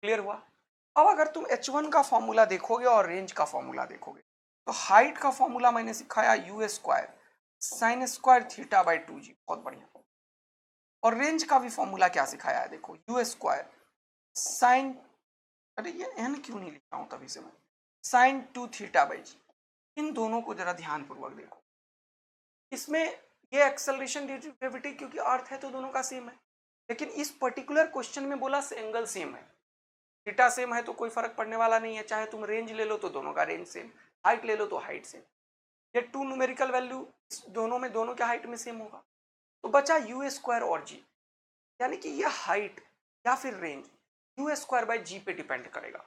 क्लियर हुआ? अब अगर तुम h1 का फॉर्मूला देखोगे और रेंज का फॉर्मूला देखोगे तो हाइट का फॉर्मूला मैंने सिखाया you square sine square theta by 2g, बहुत बढ़िया। और रेंज का भी फॉर्मूला क्या सिखाया है, देखो यू स्क्वायर साइन, अरे ये एन क्यों नहीं लिख रहा हूं तभी से मैं, साइन 2 थीटा बाई जी। इन दोनों को जरा ध्यानपूर्वक देखो, इसमें ये एक्सेलरेशन ड्यू टू ग्रेविटी क्योंकि अर्थ है तो दोनों का सेम है, लेकिन इस पर्टिकुलर क्वेश्चन में बोला एंगल सेम है। थीटा सेम है तो कोई फर्क पड़ने वाला नहीं है, चाहे तुम रेंज ले लो तो दोनों का रेंज सेम, हाइट ले लो तो हाइट सेम। ये टू न्यूमेरिकल वैल्यू दोनों में, दोनों के हाइट में सेम होगा, तो बचा यू स्क्वायर और जी, यानी कि ये हाइट या फिर रेंज यू स्क्वायर बाई जी पे डिपेंड करेगा।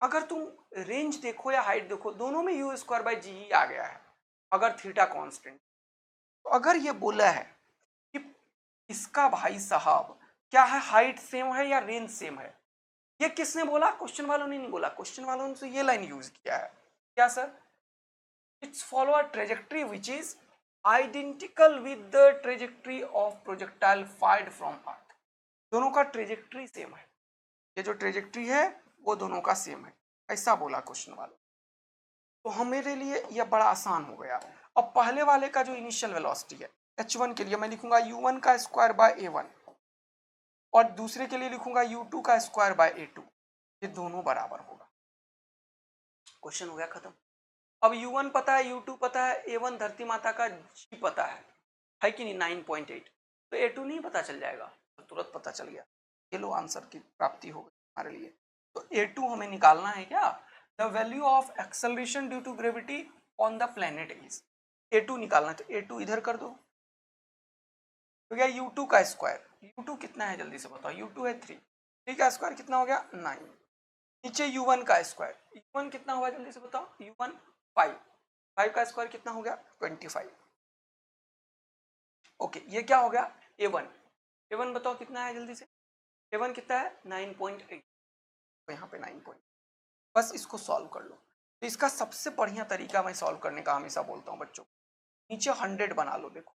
अगर तुम रेंज देखो या हाइट देखो दोनों में यू स्क्वायर बाई जी ही आ गया है अगर थीटा कांस्टेंट। तो अगर ये बोला है कि इसका भाई साहब क्या है, हाइट सेम है या रेंज सेम है, ये किसने बोला, क्वेश्चन वालों ने नहीं बोला, क्वेश्चन वालों ने तो ये लाइन यूज किया है, क्या sir, it's follow a trajectory which is identical with the trajectory of projectile fired from earth. दोनों का ट्रेजेक्ट्री सेम है, ये जो ट्रेजेक्ट्री है वो दोनों का सेम है, ऐसा बोला क्वेश्चन वालों। तो हमारे लिए यह बड़ा आसान हो गया। अब पहले वाले का जो इनिशियल वेलोसिटी है h1 के लिए मैं लिखूंगा u1 का स्क्वायर बाय a1 और दूसरे के लिए लिखूंगा u2 का स्क्वायर बाय a2, ये दोनों बराबर होगा। क्वेश्चन हो गया खत्म। अब u1 पता है, u2 पता है, a1 धरती माता का g पता है कि नहीं 9.8, तो a2 नहीं पता चल जाएगा, तो तुरंत पता चल गया, ये लो आंसर की प्राप्ति हो गई हमारे लिए। तो a2 हमें निकालना है क्या, the value of acceleration due to gravity on the planet is, a2 निकालना है, तो a2 इधर कर दो, तो क्या u2 का स्क्वायर, u2 कितना है जल्दी से बताओ, u2 है 3, 3 का स्क्वायर कितना हो गया 9, नीचे u1 का स्क्वायर, u1 कितना हुआ जल्दी से बताओ, u1 5, 5 का स्क्वायर कितना हो गया 25। ओके ये क्या हो गया a1, a1 बताओ कितना है जल्दी से, a1 कितना है 9.8, तो यहाँ पे 9. बस इसको सॉल्व कर लो। तो इसका सबसे बढ़िया तरीका मैं सॉल्व करने का हमेशा बोलता हूँ बच्चों, नीचे 100 बना लो, देखो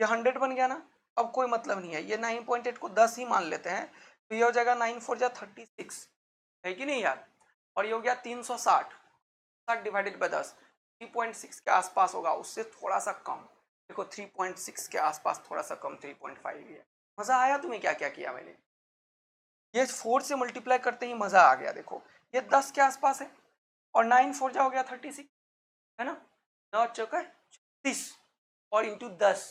ये 100 बन गया ना, अब कोई मतलब नहीं है, ये 9.8 को 10 ही मान लेते हैं, तो ये हो जाएगा 9 4 जा 36, है कि नहीं यार, और ये हो गया 360, 60 डिवाइडेड बाय 10, 3.6 के आसपास होगा, उससे थोड़ा सा कम, देखो 3.6 के आसपास थोड़ा सा कम 3.5 ही है। मजा आया तुम्हें क्या क्या किया मैंने, ये 4 से मल्टीप्लाई करते ही मजा आ गया, देखो ये 10 के आसपास है और 9 4 जा हो गया 36, है ना, 9 चौका 36 और इंटू 10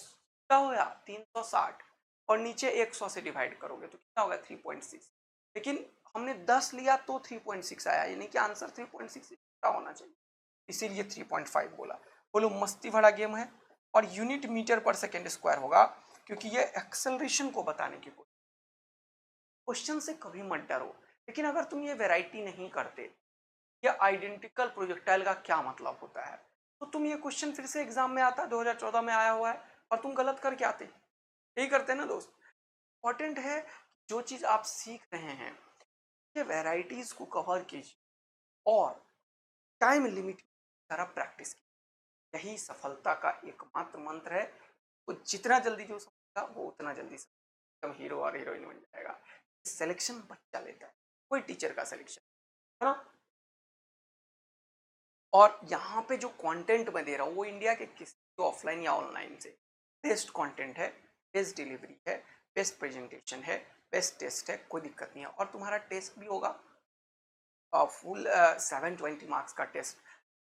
क्या हो गया 360, और नीचे 100 से डिवाइड करोगे तो कितना होगा 3.6, लेकिन हमने 10 लिया तो 3.6 आया, यानी कि आंसर 3.6 का होना चाहिए, इसीलिए 3.5 बोला। बोलो मस्ती भरा गेम है, और unit metre per second square होगा क्योंकि ये एक्सेलरेशन को बताने की कोशिश, क्वेश्चन से कभी मत डरो, लेकिन अगर तुम ये वैरायटी नहीं करते ये आइडेंटिकल प्रोजेक्टाइल का क्या मतलब होता है, तो तुम ये क्वेश्चन फिर से एग्जाम में आता 2014 में आया हुआ है और तुम गलत करके आते, यही करते हैं ना दोस्त। इंपॉर्टेंट है जो चीज आप सीख रहे हैं ये वैरायटीज को कवर कीजिए और टाइम लिमिट तरफ प्रैक्टिस कीजिए, यही सफलता का एकमात्र मंत्र है। तो जितना जल्दी जो समझेगा वो उतना जल्दी एकदम हीरो और हीरोइन बन जाएगा। सिलेक्शन बच्चा लेता है, कोई टीचर का सिलेक्शन, है ना। और यहाँ पे जो कंटेंट मैं दे रहा हूँ वो इंडिया के किसी ऑफलाइन या ऑनलाइन से बेस्ट कंटेंट है, बेस्ट डिलीवरी है, बेस्ट प्रेजेंटेशन है, बेस्ट टेस्ट है, कोई दिक्कत नहीं है। और तुम्हारा टेस्ट भी होगा फुल 720 मार्क्स का टेस्ट,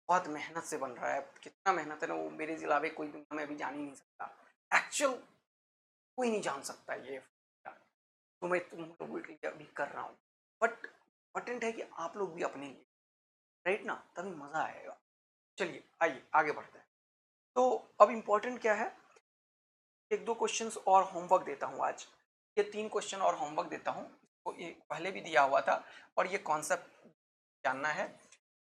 बहुत मेहनत से बन रहा है, कितना मेहनत है ना वो मेरे जिलावे कोई दुनिया में अभी जान ही नहीं सकता, एक्चुअल कोई नहीं जान सकता ये, तो मैं तुम लोगों के लिए अभी कर रहा हूँ, बट इम्पोर्टेंट है कि आप लोग भी अपने लिए, राइट ना, तभी मज़ा आएगा। चलिए आइए आगे बढ़ते हैं। तो अब इम्पोर्टेंट क्या है, एक दो क्वेश्चंस और होमवर्क देता हूँ आज, ये 3 क्वेश्चन और होमवर्क देता हूँ, तो ये पहले भी दिया हुआ था और ये कॉन्सेप्ट जानना है,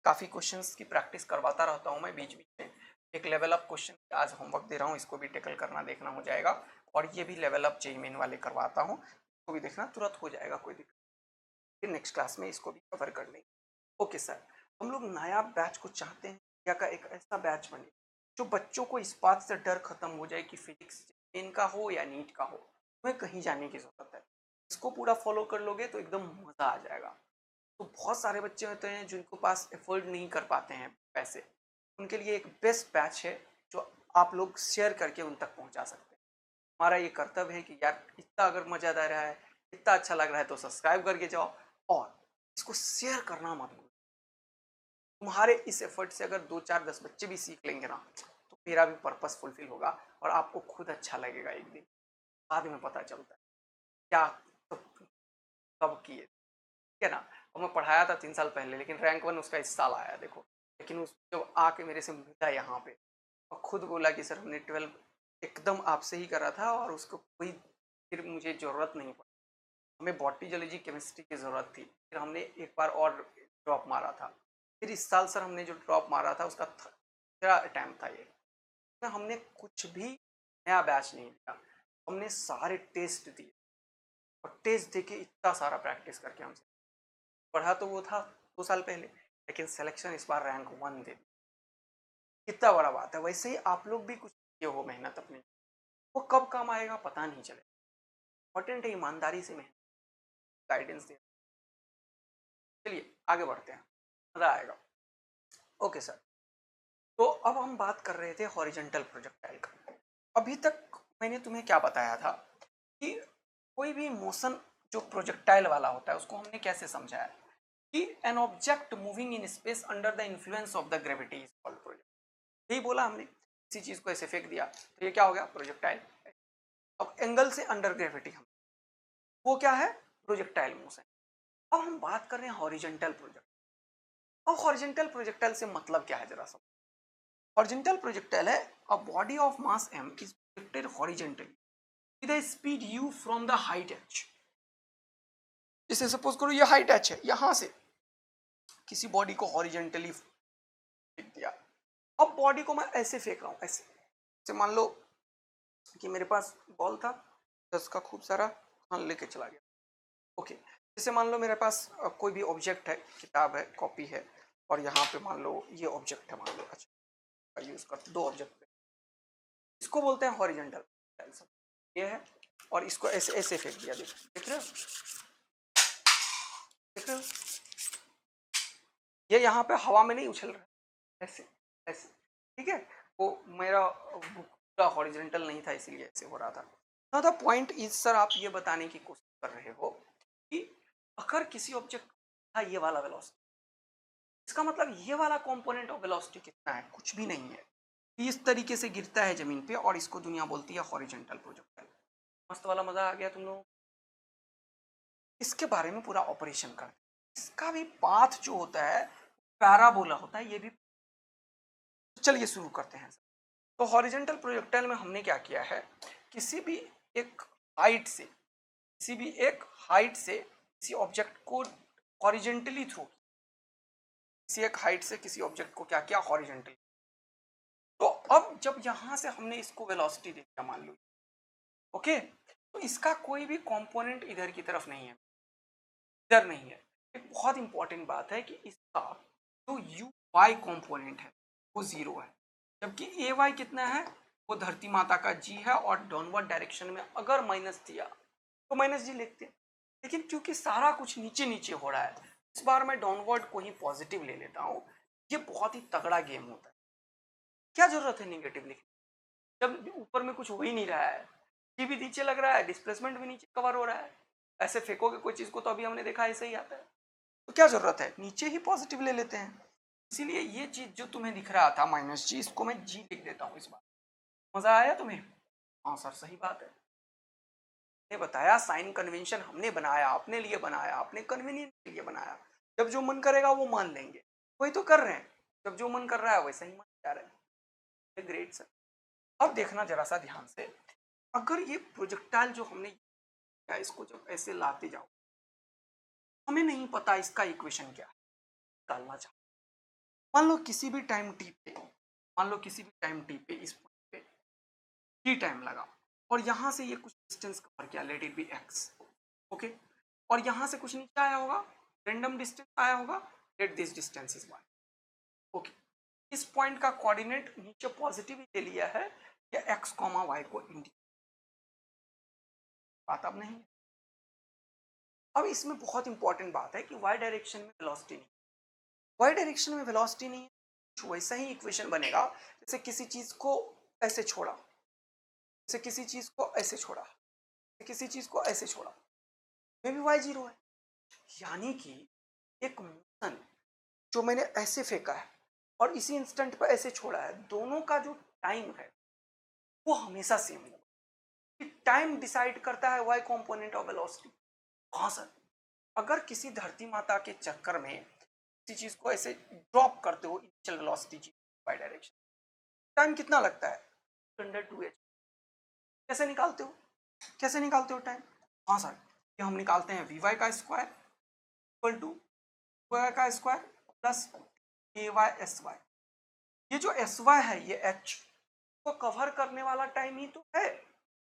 काफ़ी क्वेश्चंस की प्रैक्टिस करवाता रहता हूँ मैं बीच बीच में, एक लेवल अप क्वेश्चन आज होमवर्क दे रहा हूँ, इसको भी टेकल करना देखना हो जाएगा, और ये भी लेवल अप जेईई मेन वाले करवाता हूँ, इसको भी देखना तुरंत हो जाएगा, कोई दिक्कत, फिर नेक्स्ट क्लास में इसको भी कवर कर लेंगे। ओके सर, हम लोग नया बैच को चाहते हैं या का एक ऐसा बैच बने जो बच्चों को इस बात से डर खत्म हो जाए कि फिजिक्स इनका हो या नीट का हो, तुम्हें कहीं जाने की जरूरत है। इसको पूरा फॉलो कर लोगे तो एकदम मजा आ जाएगा। तो बहुत सारे बच्चे होते हैं जिनको पास एफोर्ड नहीं कर पाते हैं पैसे, उनके लिए एक बेस्ट बैच है जो आप लोग शेयर करके उन तक पहुंचा सकते हैं। हमारा ये कर्तव्य है कि यार इतना अगर मजा आ रहा है, इतना अच्छा लग रहा है तो सब्सक्राइब करके जाओ और इसको शेयर करना मत भूलो। तुम्हारे इस एफर्ट से अगर 2 4 10 बच्चे भी सीख लेंगे ना तो मेरा भी पर्पस फुलफिल होगा और आपको खुद अच्छा लगेगा। एक दिन बाद में पता चलता है क्या तो कब किए, ठीक है ना। और मैं पढ़ाया था 3 साल पहले, लेकिन रैंक 1 उसका इस साल आया देखो। लेकिन उस जब आके मेरे से मिला यहाँ पे और खुद बोला कि सर हमने 12 एकदम आपसे ही करा था और उसको कोई फिर मुझे ज़रूरत नहीं पड़ी। हमें बॉटनी जूलॉजी केमिस्ट्री की ज़रूरत थी, फिर हमने एक बार और ड्रॉप मारा था। फिर इस साल सर हमने जो ड्रॉप मारा था उसका तीसरा अटैम्प्ट था ये। तो हमने कुछ भी नया बैच नहीं लिया, हमने सारे टेस्ट दिए और टेस्ट दे के इतना सारा प्रैक्टिस करके हमसे पढ़ा तो वो था 2 साल पहले, लेकिन सिलेक्शन इस बार रैंक 1 दे दी। कितना बड़ा बात है। वैसे ही आप लोग भी कुछ किए हो मेहनत अपनी, वो कब काम आएगा पता नहीं चले। इंपॉर्टेंट है ईमानदारी से मेहनत, गाइडेंस दे। चलिए आगे बढ़ते हैं, मजा आएगा। ओके सर, तो अब हम बात कर रहे थे हॉरिजॉन्टल प्रोजेक्टाइल का। अभी तक मैंने तुम्हें क्या बताया था कि कोई भी मोशन जो प्रोजेक्टाइल वाला होता है उसको हमने कैसे समझाया कि an object moving in space under the influence of the gravity is called project. यही बोला हमने, किसी चीज को ऐसे फेंक दिया तो ये क्या हो गया, प्रोजेक्टाइल। अब एंगल से अंडर ग्रेविटी हम, वो क्या है, प्रोजेक्टाइल मोशन। अब हम बात कर रहे हैं हॉरिजॉन्टल प्रोजेक्ट। अब हॉरिजॉन्टल प्रोजेक्टाइल से मतलब क्या है जरा सब। हॉरिजॉन्टल प्रोजेक्टाइल है a body of mass m is projected horizontally with a speed u from the height h। जैसे सपोज करो ये हाइट h है, यहां से किसी बॉडी को हॉरिजॉन्टली फेंक दिया। अब बॉडी को मैं ऐसे फेंक रहा हूं, ऐसे जैसे मान लो कि मेरे पास बॉल था 10 का खूब सारा, हाँ लेके चला गया। ओके, जैसे मान लो मेरे पास कोई भी ऑब्जेक्ट है, किताब है, कॉपी है, और यहाँ पे मान लो ये ऑब्जेक्ट है, मान लो अच्छा यूज कर दो ऑब्जेक्ट, इसको बोलते हैं हॉरिजॉन्टल। ये है और इसको ऐसे ऐसे फेंक दिया, देख रहे हो, देख रहे हो, ये यहाँ पे हवा में नहीं उछल रहा है, ऐसे ऐसे, ठीक है। वो मेरा पूरा हॉरिजॉन्टल नहीं था इसलिए ऐसे हो रहा था। Now the point is sir, आप ये बताने की कोशिश कर रहे हो कि अगर किसी ऑब्जेक्ट का ये वाला वेलोसिटी, इसका मतलब ये वाला कंपोनेंट ऑफ वेलोसिटी कितना है, कुछ भी नहीं है, इस तरीके से गिरता है जमीन पे और इसको दुनिया बोलती है हॉरिजॉन्टल प्रोजेक्टाइल। मस्त वाला मजा आ गया तुम लोग। इसके बारे में पूरा ऑपरेशन कर, इसका भी पाथ जो होता है पैराबोला होता है, ये भी। चलिए शुरू करते हैं। तो हॉरिजॉन्टल प्रोजेक्टाइल में हमने क्या किया है, किसी भी एक हाइट से, किसी भी एक हाइट से किसी ऑब्जेक्ट को हॉरिजॉन्टली थ्रो, किसी एक हाइट से किसी ऑब्जेक्ट को क्या किया, हॉरिजॉन्टली। तो अब जब यहां से हमने इसको वेलोसिटी दे दिया मान लो, ओके, तो इसका कोई भी कंपोनेंट इधर की तरफ नहीं है, इधर नहीं है। एक बहुत इंपॉर्टेंट बात है कि इसका जो यू वाई कॉम्पोनेंट है वो 0 है, जबकि ए वाई कितना है, वो धरती माता का जी है, और डाउनवर्ड डायरेक्शन में अगर माइनस दिया तो माइनस जी लिखते हैं। लेकिन क्योंकि सारा कुछ नीचे नीचे हो रहा है, इस बार मैं डाउनवर्ड को ही पॉजिटिव ले लेता हूँ। ये बहुत ही तगड़ा गेम होता है। क्या जरूरत है निगेटिव लिखने, जब ऊपर में कुछ हो ही नहीं रहा है, जी भी नीचे लग रहा है, डिस्प्लेसमेंट भी नीचे कवर हो रहा है। ऐसे फेंकोगे कोई चीज को तो अभी हमने देखा ऐसे ही आता है, तो क्या जरूरत है, नीचे ही पॉजिटिव ले लेते हैं। इसीलिए ये चीज जो तुम्हें दिख रहा था माइनस जी, इसको मैं जी लिख देता हूँ इस बार। मजा आया तुम्हें, हाँ सर सही बात है। ने बताया साइन कन्वेंशन हमने बनाया, अपने लिए बनाया, अपने कन्वीनियंस के लिए बनाया। जब जो मन करेगा वो मान लेंगे, वही तो कर रहे हैं, जब जो मन कर रहा है वैसा ही मान जा रहे हैं। Great sir. अब देखना जरा सा ध्यान से, अगर ये प्रोजेक्टाइल जो हमने किया इसको जब ऐसे लाते जाओ, हमें नहीं पता इसका इक्वेशन क्या है, निकालना चाहो। मान लो किसी भी टाइम टी पे, मान लो किसी भी टाइम टी पे इस पॉइंट पे टी टाइम लगा और यहाँ से ये कुछ डिस्टेंस कवर किया, let it be x, okay, और यहाँ से कुछ नीचे आया होगा, रेंडम डिस्टेंस आया होगा, let this distance is y, okay. इस पॉइंट का कोऑर्डिनेट नीचे पॉजिटिव ही ले लिया है या एक्स कॉमा वाई को इंडिकेट, बात अब नहीं। अब इसमें बहुत इंपॉर्टेंट बात है कि वाई डायरेक्शन में वेलोसिटी नहीं, वाई डायरेक्शन में वेलोसिटी नहीं है, कुछ वैसा ही इक्वेशन बनेगा जैसे किसी चीज को ऐसे छोड़ा, जैसे किसी चीज को ऐसे छोड़ा, किसी चीज को ऐसे छोड़ा, में भी वाई जीरो है। यानी कि एक मोशन जो मैंने ऐसे फेंका है और इसी इंस्टेंट पर ऐसे छोड़ा है, दोनों का जो टाइम है वो हमेशा सेम होगा। टाइम डिसाइड करता है वाई कंपोनेंट ऑफ वेलोसिटी। हाँ सर, अगर किसी धरती माता के चक्कर में किसी चीज को ऐसे ड्रॉप करते हो इनिशियल वेलोसिटी जी वाई डायरेक्शन, टाइम कितना लगता है? Under 2h। कैसे निकालते हो, कैसे निकालते हो टाइम? हाँ सर, ये हम निकालते हैं वी वाई का स्क्वायर इक्वल टू वाई का स्क्वायर प्लस ए वाई एस वाई। ये जो एस वाई है ये एच को कवर करने वाला टाइम ही तो है।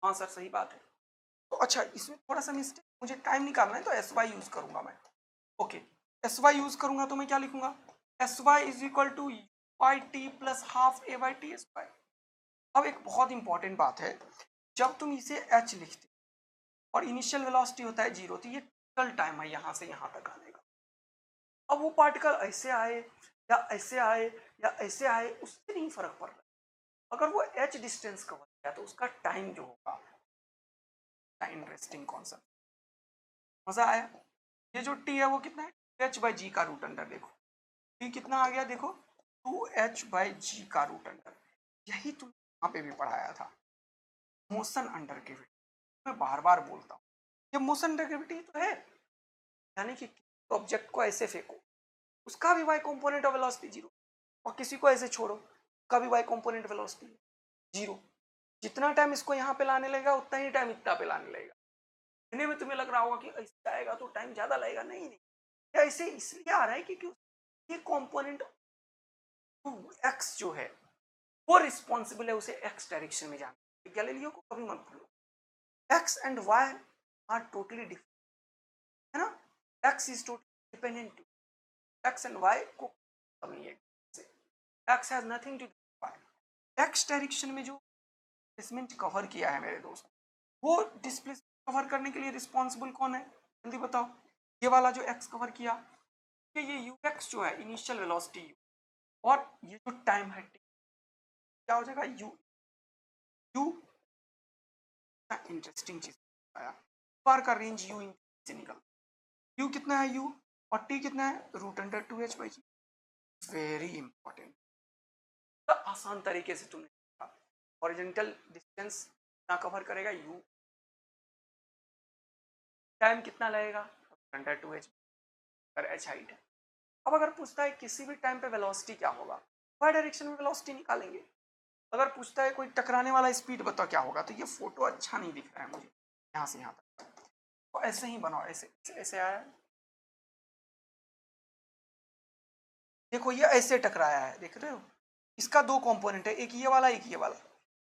हाँ सर सही बात है। तो अच्छा, इसमें थोड़ा सा मिस्टेक, मुझे टाइम निकालना है तो एस वाई यूज करूंगा मैं। ओके, एस वाई यूज करूंगा तो मैं क्या लिखूंगा? S y is equal to y t plus half A y t square. अब एक बहुत इंपॉर्टेंट बात है, जब तुम इसे एच लिखते और इनिशियल वेलोसिटी होता है जीरो, तो ये टोटल टाइम है यहाँ से यहाँ तक आने का। अब वो पार्टिकल ऐसे आए या ऐसे आए या ऐसे आए उससे नहीं फर्क पड़ रहा, अगर वो एच डिस्टेंस कवर किया तो उसका टाइम जो होगा, इंटरेस्टिंग कॉन्सेप्ट, मजा आया। ये जो टी है वो कितना है? एच बाई जी का रूट अंडर, देखो टी कितना आ गया, देखो 2h बाई जी का रूट अंडर। यही तुम यहाँ पे भी पढ़ाया था, मोशन अंडर ग्रेविटी। मैं बार बार बोलता हूँ ये मोशन अंडर ग्रेविटी तो है, यानी कि ऑब्जेक्ट को ऐसे फेंको उसका भी y component of velocity zero, और किसी को ऐसे छोड़ो उसका भी वाई कंपोनेंट वेलोसिटी जीरो। जितना टाइम इसको यहाँ पे लाने लगेगा उतना ही टाइम इतना पे लाने लगेगा। इन्हें में तुम्हें लग रहा होगा कि ऐसे आएगा तो टाइम ज्यादा लगेगा, नहीं नहीं, ऐसे इसलिए आ रहा है क्योंकि ये कंपोनेंट एक्स जो है वो रिस्पॉन्सिबल है उसे एक्स डायरेक्शन में जाना। गैलीलियो को कभी मत भूलो, x and y are totally different, है ना। X is totally dependent, x and y को नहीं है, x has nothing to do y. X direction में जो डिस्प्लेसमेंट कवर किया है मेरे दोस्त, वो डिस्प्लेसमेंट कवर करने के लिए रिस्पॉन्सिबल कौन है? जल्दी बताओ। ये वाला जो एक्स कवर किया, ये यू एक्स जो है इनिशियल वेलोसिटी यू, और ये जो टाइम है टी, क्या हो जाएगा? You you. इंटरेस्टिंग चीज आया, बार का रेंज यू से निकल, यू कितना है यू, और टी कितना है? Root under 2h by g. Very important. आसान तरीके से तुमने देखा, हॉरिजॉन्टल डिस्टेंस ना कवर करेगा यू, टाइम कितना लगेगा? अंडर 2h पर h हाइट है। अब अगर पूछता है किसी भी टाइम पे वेलोसिटी क्या होगा, वाई डायरेक्शन में वेलोसिटी निकालेंगे। अगर पूछता है कोई टकराने वाला स्पीड बताओ क्या होगा, तो ये फोटो अच्छा नहीं दिख रहा है मुझे यहाँ से यहाँ तक, तो ऐसे ही बनाओ, ऐसे ऐसे आया है, देखो ये ऐसे टकराया है, देख रहे हो। इसका दो कंपोनेंट है, एक ये वाला एक ये वाला।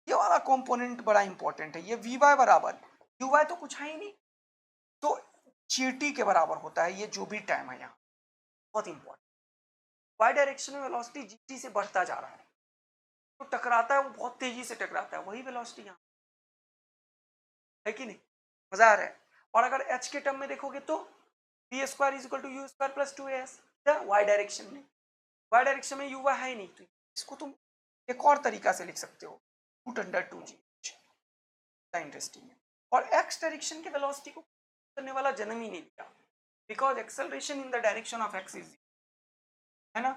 ये वाला कंपोनेंट बड़ा इंपॉर्टेंट है, ये वी वाई बराबर यू वाई तो कुछ है ही नहीं, तो gt के बराबर होता है ये जो भी टाइम है यहाँ, बहुत इंपॉर्टेंट। वाई डायरेक्शन में वेलोसिटी gt से बढ़ता जा रहा है, तो टकराता है वो बहुत तेजी से टकराता है, वही वेलोसिटी यहाँ है कि नहीं? मजा आ रहा है। और अगर h के टर्म में देखोगे तो v square is equal to u square plus 2as, y direction में, वाई डायरेक्शन में यू है ही नहीं, तो इसको तुम एक और तरीका से लिख सकते हो, रूट अंडर 2g। इंटरेस्टिंग है। और एक्स डायरेक्शन के वेलोसिटी को करने वाला जन्म ही नहीं लिया, because acceleration in the direction of x is, है ना,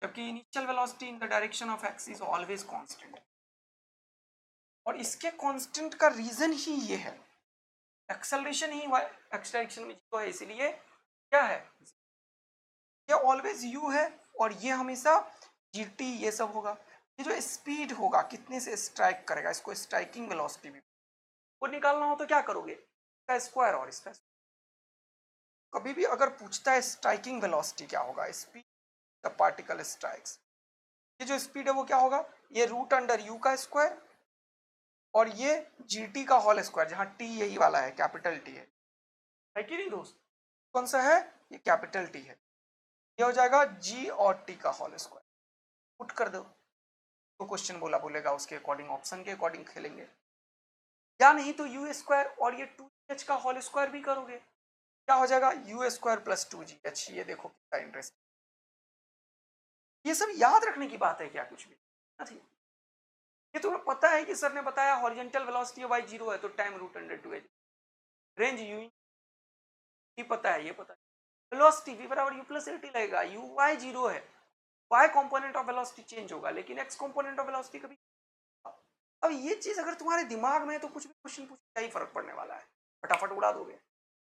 जबकि initial velocity in the direction of x is always constant. और इसके कांस्टेंट का रीजन ही ये है, एक्सेलरेशन ही एक्स डायरेक्शन में जीरो है, इसीलिए क्या है, ये ऑलवेज यू है, और ये हमेशा जीटी ये सब होगा। ये जो स्पीड होगा कितने से स्ट्राइक करेगा, इसको स्ट्राइकिंग वेलोसिटी भी, वो निकालना हो तो क्या करोगे, इसका स्क्वायर और इसका। कभी भी अगर पूछता है स्ट्राइकिंग वेलोसिटी क्या होगा, स्पीड द पार्टिकल स्ट्राइक्स, ये जो स्पीड है वो क्या होगा, ये रूट अंडर यू का स्क्वायर और ये जीटी का होल स्क्वायर, जहां टी यही वाला है, कैपिटल टी है कि नहीं दोस्त? कौन सा है? ये कैपिटल टी है, ये हो जाएगा जी और टी का होल स्क्वायर। पुट कर दो, तो क्वेश्चन बोलेगा उसके अकॉर्डिंग, ऑप्शन के अकॉर्डिंग खेलेंगे, या नहीं तो यू स्क्वायर और ये 2h का होल स्क्वायर भी करोगे, क्या हो जाएगा यू स्क्वायर प्लस 2gh। ये देखो कितना इंटरेस्ट, ये सब याद रखने की बात है क्या, कुछ भी नहीं। ये तुम्हें पता है कि सर ने बताया हॉरिजॉन्टल वेलोसिटी y 0 है तो time root under 2h, range यू ही पता है, ये पता है, वेलोसिटी v बराबर u प्लस lt लगेगा, u y 0 है, y component of velocity change होगा लेकिन x कंपोनेंट ऑफ वेलोसिटी कभी। अब ये चीज अगर तुम्हारे दिमाग में है तो कुछ भी क्वेश्चन पूछ क्या ही फर्क पड़ने वाला है, फटाफट उड़ा दोगे,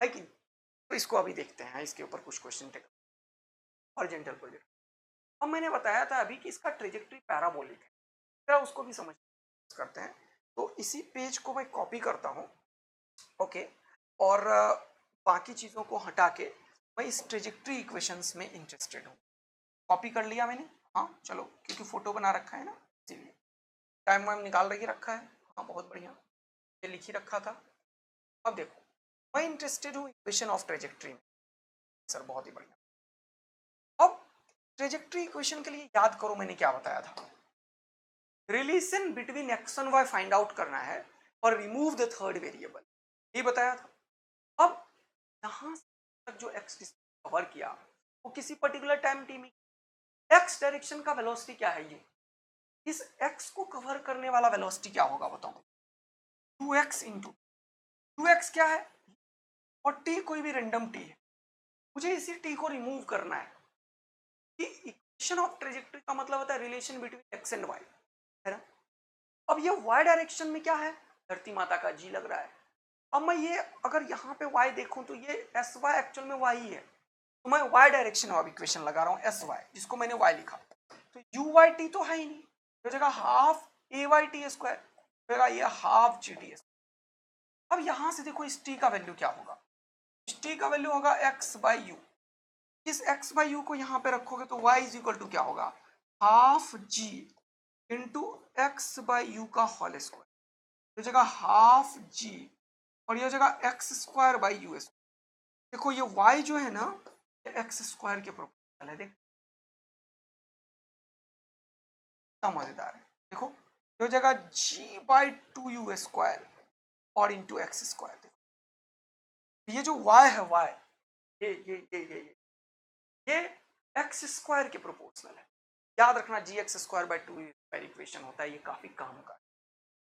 है कि। तो इसको अभी देखते हैं, इसके ऊपर कुछ क्वेश्चन टेक हॉरिजॉन्टल प्रोजेक्ट। अब मैंने बताया था अभी कि इसका ट्रेजेक्ट्री पैराबोलिक है, जरा उसको भी समझ करते हैं। तो इसी पेज को मैं कॉपी करता हूँ, ओके, और बाकी चीज़ों को हटा के मैं इस ट्रेजेक्ट्री इक्वेशंस में इंटरेस्टेड हूँ। कॉपी कर लिया मैंने, हाँ चलो, क्योंकि फोटो बना रखा है ना, इसीलिए टाइम वाइम निकाल रही रखा है, हाँ बहुत बढ़िया, ये लिख ही रखा था। अब देखो, मैं इंटरेस्टेड हूँ इक्वेशन ऑफ ट्रेजेक्ट्री में, सर बहुत ही बढ़िया। अब ट्रेजेक्ट्री इक्वेशन के लिए याद करो मैंने क्या बताया था, relation between x and y find out करना है और रिमूव द थर्ड वेरिएबल, ये बताया था। अब यहां तक जो एक्स कवर किया वो किसी पर्टिकुलर टाइम टी में, एक्स डायरेक्शन का वेलोसिटी क्या है ये, इस एक्स को कवर करने वाला वेलोसिटी क्या होगा बताओ, 2x इंटू 2x क्या है, और t कोई भी रेंडम t है, मुझे इसी t को रिमूव करना है। कि इक्वेशन ऑफ ट्रेजेक्ट्री का मतलब होता है relation between x and y, है ना। अब ये y डायरेक्शन में क्या है, धरती माता का g लग रहा है। अब मैं ये अगर यहाँ पे y देखूं तो ये एस वाई एक्चुअल में y ही है, तो मैं y डायरेक्शन ऑफ इक्वेशन लगा रहा हूँ एस वाई, जिसको मैंने y लिखा, तो यू वाई टी तो है ही नहीं, तो जगह हाफ ए वाई टी स्क्वायर, जगह ये हाफ जी टी। अब यहाँ से देखो इस t का वैल्यू क्या होगा, इस t का वैल्यू होगा x बाई यू, इस x बाई यू को यहाँ पे रखोगे तो y इज इक्वल टू क्या होगा, half g into x by you का होल स्क्वायर, तो जगह हाफ g, और ये जगह x square by you square. देखो ये y जो है ना, ये एक्स स्क्वायर के प्रोपोर्शनल है, देख कितना मजेदार है। देखो ये जगह g बाई 2u स्क्वायर और इंटू एक्स स्क्वायर, देखो ये जो y है y, ये एक्स स्क्वायर के प्रोपोर्शनल है। याद रखना जी एक्स स्क्वायर बाई 2 इक्वेशन होता है, ये काफी काम का है।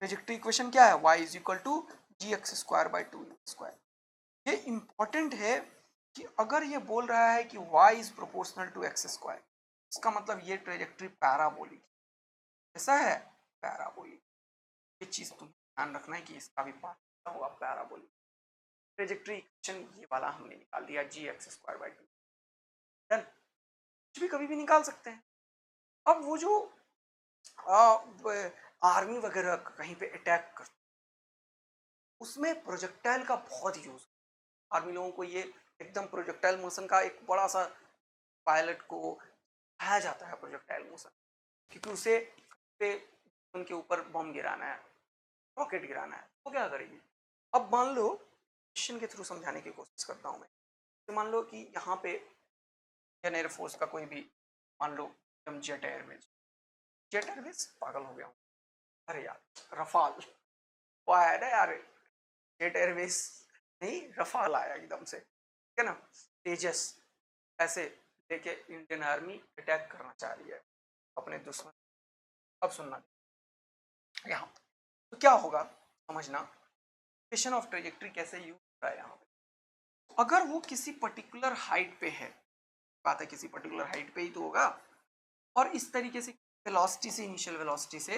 ट्रेजेक्ट्री इक्वेशन क्या है, y is equal to g x square by 2 square. ये इंपॉर्टेंट है कि अगर ये बोल रहा है कि y is proportional to x square, इसका मतलब ये ट्रेजेक्ट्री पैराबोलिक, ऐसा है पैराबोलिक। ये चीज तुम ध्यान रखना है कि इसका भी पार्ट होगा पैराबोलिक। ट्रेजेक्ट्री इक्वेशन ये वाला हमने निकाल दिया, जी एक्स स्क्वायर बाई 2, डन। कुछ भी कभी भी निकाल सकते हैं। अब वो जो आर्मी वगैरह कहीं पे अटैक कर, उसमें प्रोजेक्टाइल का बहुत यूज, आर्मी लोगों को ये एकदम प्रोजेक्टाइल मोशन का एक बड़ा सा, पायलट को दिखाया जाता है प्रोजेक्टाइल मोशन, क्योंकि उसे पे उनके ऊपर बम गिराना है, रॉकेट गिराना है, तो क्या करेगी। अब मान लो मिशन के थ्रू समझाने की कोशिश करता हूँ मैं, तो मान लो कि यहाँ पे इंडियन एयरफोर्स का कोई भी, मान लो जेट एयरवेज, जेट एयरवेज पागल हो गया हूँ, अरे यार रफाल, वो आया ना यार, जेट एयरवेज नहीं रफाल आया एकदम से, ठीक है ना, तेजस, ऐसे लेके इंडियन आर्मी अटैक करना चाह रही है अपने दुश्मन। अब सुनना यहाँ, तो क्या होगा समझना, इक्वेशन ऑफ ट्रेजेक्ट्री कैसे यूज होता है यहाँ पे। अगर वो किसी पर्टिकुलर हाइट पे है, बात है किसी पर्टिकुलर हाइट पे ही तो होगा, और इस तरीके से वेलोसिटी से, इनिशियल वेलोसिटी से,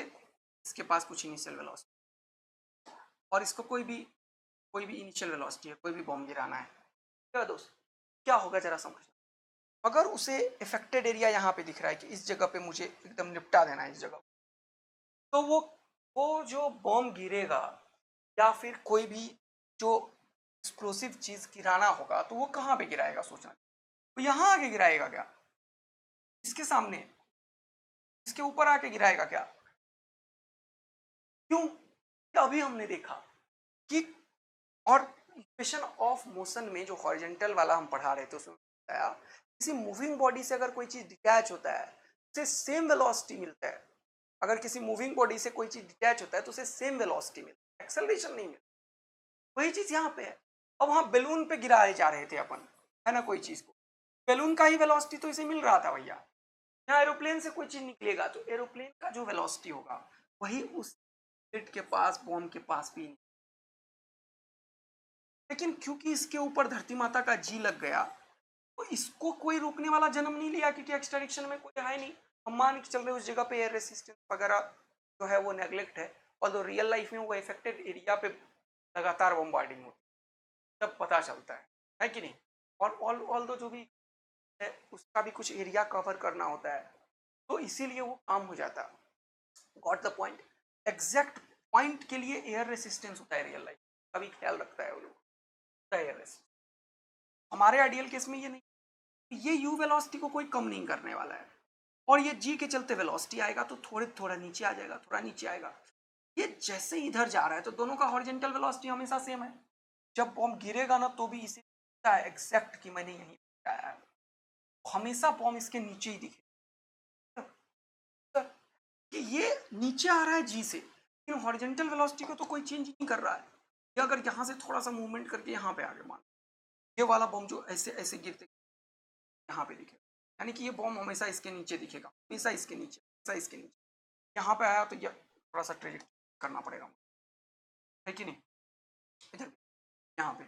इसके पास कुछ इनिशियल वेलोसिटी, और इसको कोई भी इनिशियल वेलोसिटी है, कोई भी बॉम्ब गिराना है, क्या दोस्त क्या होगा जरा समझ। अगर उसे इफेक्टेड एरिया यहाँ पे दिख रहा है कि इस जगह पे मुझे एकदम निपटा देना है इस जगह, तो वो जो बॉम्ब गिरेगा या फिर कोई भी जो एक्सप्लोसिव चीज गिराना होगा, तो वो कहाँ पे गिराएगा सोचना, तो यहाँ आके गिराएगा क्या, इसके सामने, इसके ऊपर आके गिराएगा क्या, क्यों, अभी हमने देखा कि, और इक्वेशन ऑफ मोशन में जो हॉरिजॉन्टल वाला हम पढ़ा रहे थे उसमें बताया, किसी मूविंग बॉडी से अगर कोई चीज डिटैच होता है, उसे सेम वेलोसिटी मिलता है। अगर किसी मूविंग बॉडी से कोई चीज डिटैच होता है तो उसे सेम वेलोसिटी मिलती है, एक्सेलरेशन नहीं मिलती। वही चीज यहाँ पे है। अब वहां बैलून पे गिराए जा रहे थे अपन, है ना, कोई चीज को, बैलून का ही वेलोसिटी तो इसे मिल रहा था भैया। यहाँ एरोप्लेन से कोई चीज निकलेगा तो एरोप्लेन का जो वेलोसिटी होगा वही उस स्लिट के पास, बॉम्ब के पास भी। लेकिन क्योंकि इसके ऊपर धरती माता का जी लग गया तो इसको कोई रोकने वाला जन्म नहीं लिया, क्योंकि एक्सट्रैक्शन में कोई है नहीं। हम मान के चल रहे उस जगह पे एयर रेसिस्टेंस वगैरह जो है वो नेग्लेक्ट है, और तो रियल लाइफ में वो इफेक्टेड एरिया पे लगातार बम्बार्डिंग होती है, तब पता चलता है कि नहीं। और ऑल दो जो भी है उसका भी कुछ एरिया कवर करना होता है, तो इसीलिए वो काम हो जाता है। Got the point. Exact point के लिए एयर रेसिस्टेंस होता है रियल लाइफ, कभी ख्याल रखता है वो लोग, एयर रेसिस्टेंस। हमारे आइडियल केस में ये नहीं, ये यू वेलोसिटी को कोई कम नहीं करने वाला है, और ये जी के चलते वेलोसिटी आएगा तो थोड़ा नीचे आ जाएगा, थोड़ा नीचे आएगा। ये जैसे इधर जा रहा है तो दोनों का हॉरिजॉन्टल वेलोसिटी हमेशा सेम है। जब बॉम्ब गिरेगा ना तो भी इसे एग्जैक्ट कि मैंने यहीं लगाया है, हमेशा बॉम्ब इसके नीचे ही दिखे कि ये नीचे आ रहा है जी से, लेकिन हॉरिजॉन्टल वेलोसिटी को तो कोई चेंज नहीं कर रहा है। ये अगर यहाँ से थोड़ा सा मूवमेंट करके यहाँ पे आगे, मान ये वाला बॉम्ब जो ऐसे ऐसे गिरते यहाँ पे दिखेगा, यानी कि ये बॉम्ब हमेशा इसके नीचे दिखेगा, हमेशा इसके नीचे, हमेशा इसके नीचे। यहाँ पे आया तो ये थोड़ा सा ट्रेजेक्ट करना पड़ेगा, है कि नहीं, इधर यहाँ पे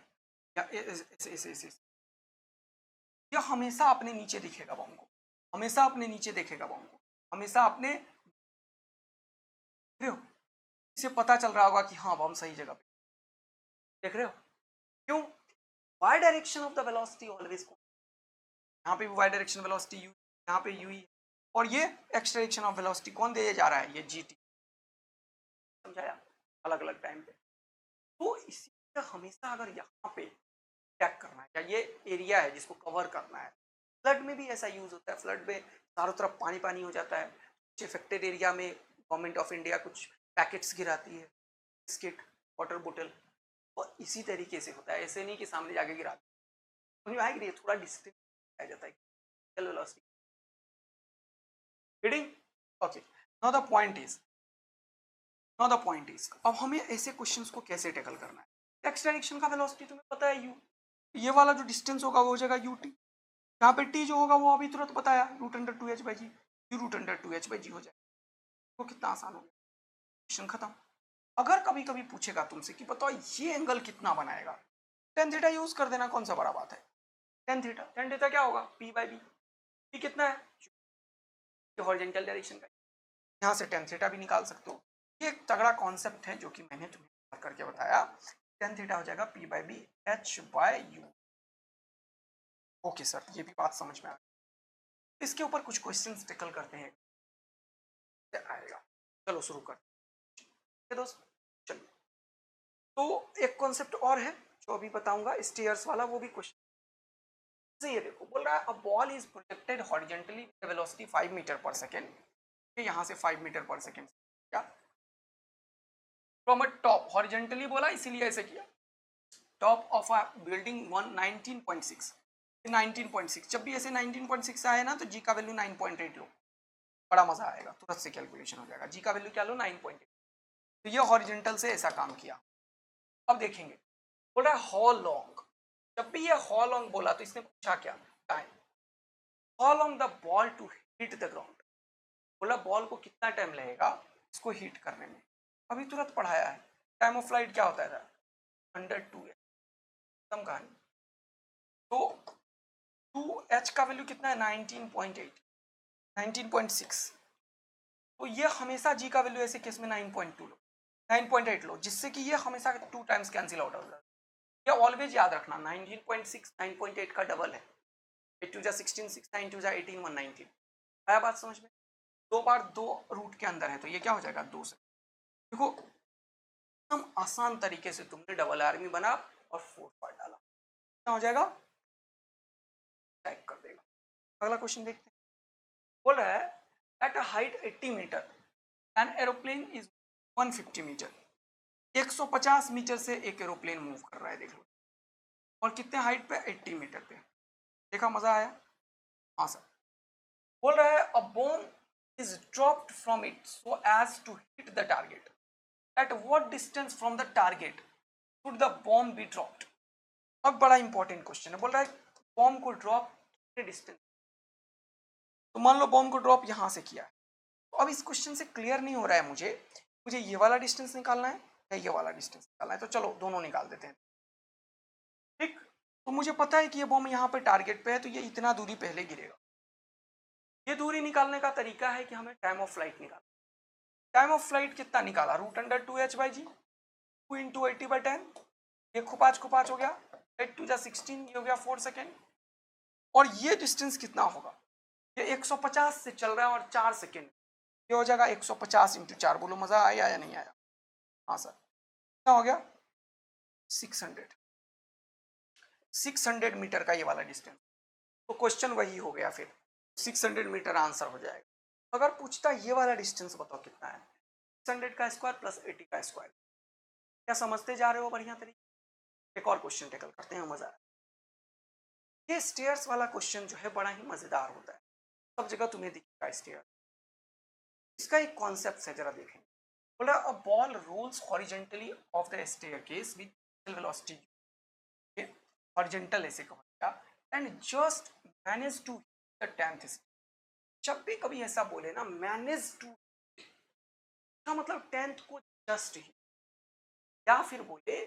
या ऐसे ऐसे ऐसे। यह हमेशा अपने नीचे दिखेगा बॉम्ब को, हमेशा अपने नीचे देखेगा बॉम्ब को, हमेशा अपने, देख रहे हो, इसे पता चल रहा होगा कि हाँ बॉम्ब सही जगह पे, देख रहे हो क्यों। Y direction of the velocity always, यहाँ पे भी वाई डायरेक्शन वेलोसिटी यू, यहाँ पे यू ही, और ये एक्स डायरेक्शन ऑफ वेलोसिटी कौन दे जा रहा है, ये जी टी। समझाया, अलग अलग टाइम पे। तो इसी तरह हमेशा अगर यहाँ पे चेक करना है, या ये एरिया है जिसको कवर करना है, फ्लड में भी ऐसा यूज होता है। फ्लड में चारों तरफ पानी पानी हो जाता है, कुछ इफेक्टेड एरिया में गवर्नमेंट ऑफ इंडिया कुछ पैकेट्स गिराती है, बिस्किट, वाटर बोतल, और इसी तरीके से होता है। ऐसे नहीं कि सामने जाके गिरा, समझ आएगी, थोड़ा डिस्टेंस आ जाता है velocity reading. Okay, now the point is, अब हमें ऐसे क्वेश्चंस को कैसे टैकल करना है। एक्स डायरेक्शन का वेलोसिटी तुम्हें पता है यू, ये वाला जो डिस्टेंस होगा वो हो जाएगा यू टी, यहाँ पे टी जो होगा वो अभी तुरंत बताया √2h/g, यू √2h/g हो जाएगा। तो कितना आसान हो गया, क्वेश्चन खत्म। अगर कभी कभी पूछेगा तुमसे कि बताओ ये एंगल कितना बनाएगा, टेन थीटा यूज कर देना, कौन सा बड़ा बात है। टेन थीटा क्या होगा, p/b, p कितना है, हॉरिजॉन्टल डायरेक्शन का, यहाँ से टेन थीटा भी निकाल सकते हो। ये एक तगड़ा कॉन्सेप्ट है जो कि मैंने तुम्हें करके बताया। टेन थीटा हो जाएगा p/b h/u। ओके सर, ये भी बात समझ में आ गई। इसके ऊपर कुछ क्वेश्चंस टैकल करते हैं, आएगा। चलो शुरू करते दोस्त, चलिए। तो एक कॉन्सेप्ट और है जो अभी बताऊंगा, स्टेयर्स वाला, वो भी क्वेश्चन। ये देखो, बोल रहा है a ball is projected horizontally with velocity 5 metre per second, यहाँ से 5 मीटर पर सेकेंड, क्या फ्रॉम अ टॉप, हॉरिजॉन्टली बोला इसीलिए ऐसे किया, टॉप ऑफ अ बिल्डिंग 19.6, 19.6। जब भी ऐसे 19.6 आए ना तो जी का वैल्यू 9.8 लो, बड़ा मजा आएगा, तुरंत से कैलकुलेशन हो जाएगा। जी का वैल्यू क्या लो, 9.8। तो ये हॉरिजॉन्टल से ऐसा काम किया। अब देखेंगे, बोल रहा है हाउ लॉन्ग, जब भी ये हाउ लॉन्ग बोला तो इसने पूछा क्या, time, how long the ball to hit the ground, बोला बॉल को कितना टाइम लगेगा इसको हिट करने में। अभी तुरंत पढ़ाया है, टाइम ऑफ फ्लाइट क्या होता है, अंडर 2h, खत्म कहानी। तो 2h का वैल्यू कितना है, 19.8, 19.6। तो ये हमेशा जी का वैल्यू ऐसे केस में 9.2 लो, 9.8 लो, जिससे कि ये हमेशा 2 टाइम्स कैंसिल आउट हो जाए। ये ऑलवेज याद रखना, 19.6 9.8 का डबल है, 8 2 जा 16, 6 9 2 जा 18, 119। आया बात समझ में, दो बार दो रूट के अंदर है तो ये क्या हो जाएगा, 2 से। देखो हम आसान तरीके से तुमने डबल आर्मी बना और 4 पार्ट डाला, क्या हो जाएगा, टाइप कर देगा। अगला क्वेश्चन देखते हैं, बोल रहा है at a height 80 metre an aeroplane is 150 metre, 150 metre से एक एरोप्लेन मूव कर रहा है, देख लो, और कितने हाइट पे, 80 मीटर पे। देखा, मजा आया। हाँ सर, बोल रहा है a bomb is dropped from it so as to hit the target. At what distance from the target should the bomb be dropped? अब बड़ा इंपॉर्टेंट क्वेश्चन है, बोल रहा है बॉम्ब को ड्रॉप कितने डिस्टेंस। तो मान लो बॉम्ब को ड्रॉप यहां से किया है, तो अब इस क्वेश्चन से क्लियर नहीं हो रहा है मुझे ये वाला डिस्टेंस निकालना है या ये वाला डिस्टेंस निकालना है। तो चलो दोनों निकाल देते हैं। ठीक, तो मुझे पता है कि ये बॉम्ब यहाँ पे टारगेट पे है, तो ये इतना दूरी पहले गिरेगा। ये दूरी निकालने का तरीका है कि हमें टाइम ऑफ फ्लाइट निकालना। टाइम ऑफ फ्लाइट कितना निकाला, √2h/g 2 इंटू 80/10, ये खुपाच हो गया, 8 2 16, ये हो गया 4 सेकेंड। और ये डिस्टेंस कितना होगा, ये 150 से चल रहा है और 4 सेकेंड, ये हो जाएगा 150 इंटू 4। बोलो मजा आया या नहीं आया? हाँ सर, क्या हो गया 600 मीटर का ये वाला डिस्टेंस। तो क्वेश्चन वही हो गया, फिर 600 मीटर आंसर हो जाएगा। अगर पूछता ये वाला डिस्टेंस बताओ कितना है, 600 का स्क्वायर प्लस 80 का स्क्वायर। क्या समझते जा रहे हो बढ़िया तरीके? एक और क्वेश्चन टेकल करते हैं, मजा आया। ये स्टेयर्स वाला क्वेश्चन जो है बड़ा ही मजेदार होता है, सब जगह तुम्हें दिखेगा स्टेयर। इसका एक कॉन्सेप्ट है, जरा देखें। बोला a ball rolls horizontally off the staircase with velocity, horizontal ऐसे कहा, and just manage to the 10th step. जब भी कभी ऐसा बोले ना मैनेज टू, का मतलब 10th को जस्ट ही, या फिर बोले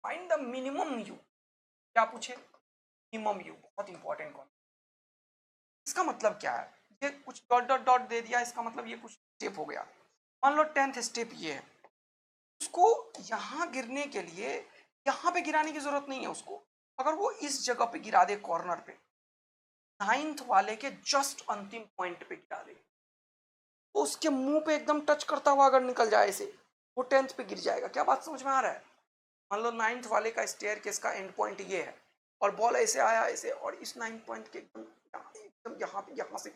फाइंड द मिनिमम यू। क्या पूछे? मिनिमम यू, बहुत इंपॉर्टेंट कॉन्सेप्ट। इसका मतलब क्या है, ये कुछ डॉट डॉट डॉट दे दिया, इसका मतलब ये कुछ स्टेप हो गया। मान लो 10th स्टेप ये है, उसको यहाँ गिरने के लिए यहाँ पे गिराने की जरूरत नहीं है उसको। अगर वो इस जगह पे गिरा दे, कॉर्नर पे 9th वाले के जस्ट अंतिम पॉइंट पे गिरा दे, तो उसके मुंह पे एकदम टच करता हुआ अगर निकल जाए ऐसे, वो 10th पे गिर जाएगा। क्या बात समझ में आ रहा है? मान लो 9th वाले का स्टेयरकेस का एंड पॉइंट ये है, और बॉल ऐसे आया ऐसे, और इस 9th पॉइंट के एकदम यहाँ से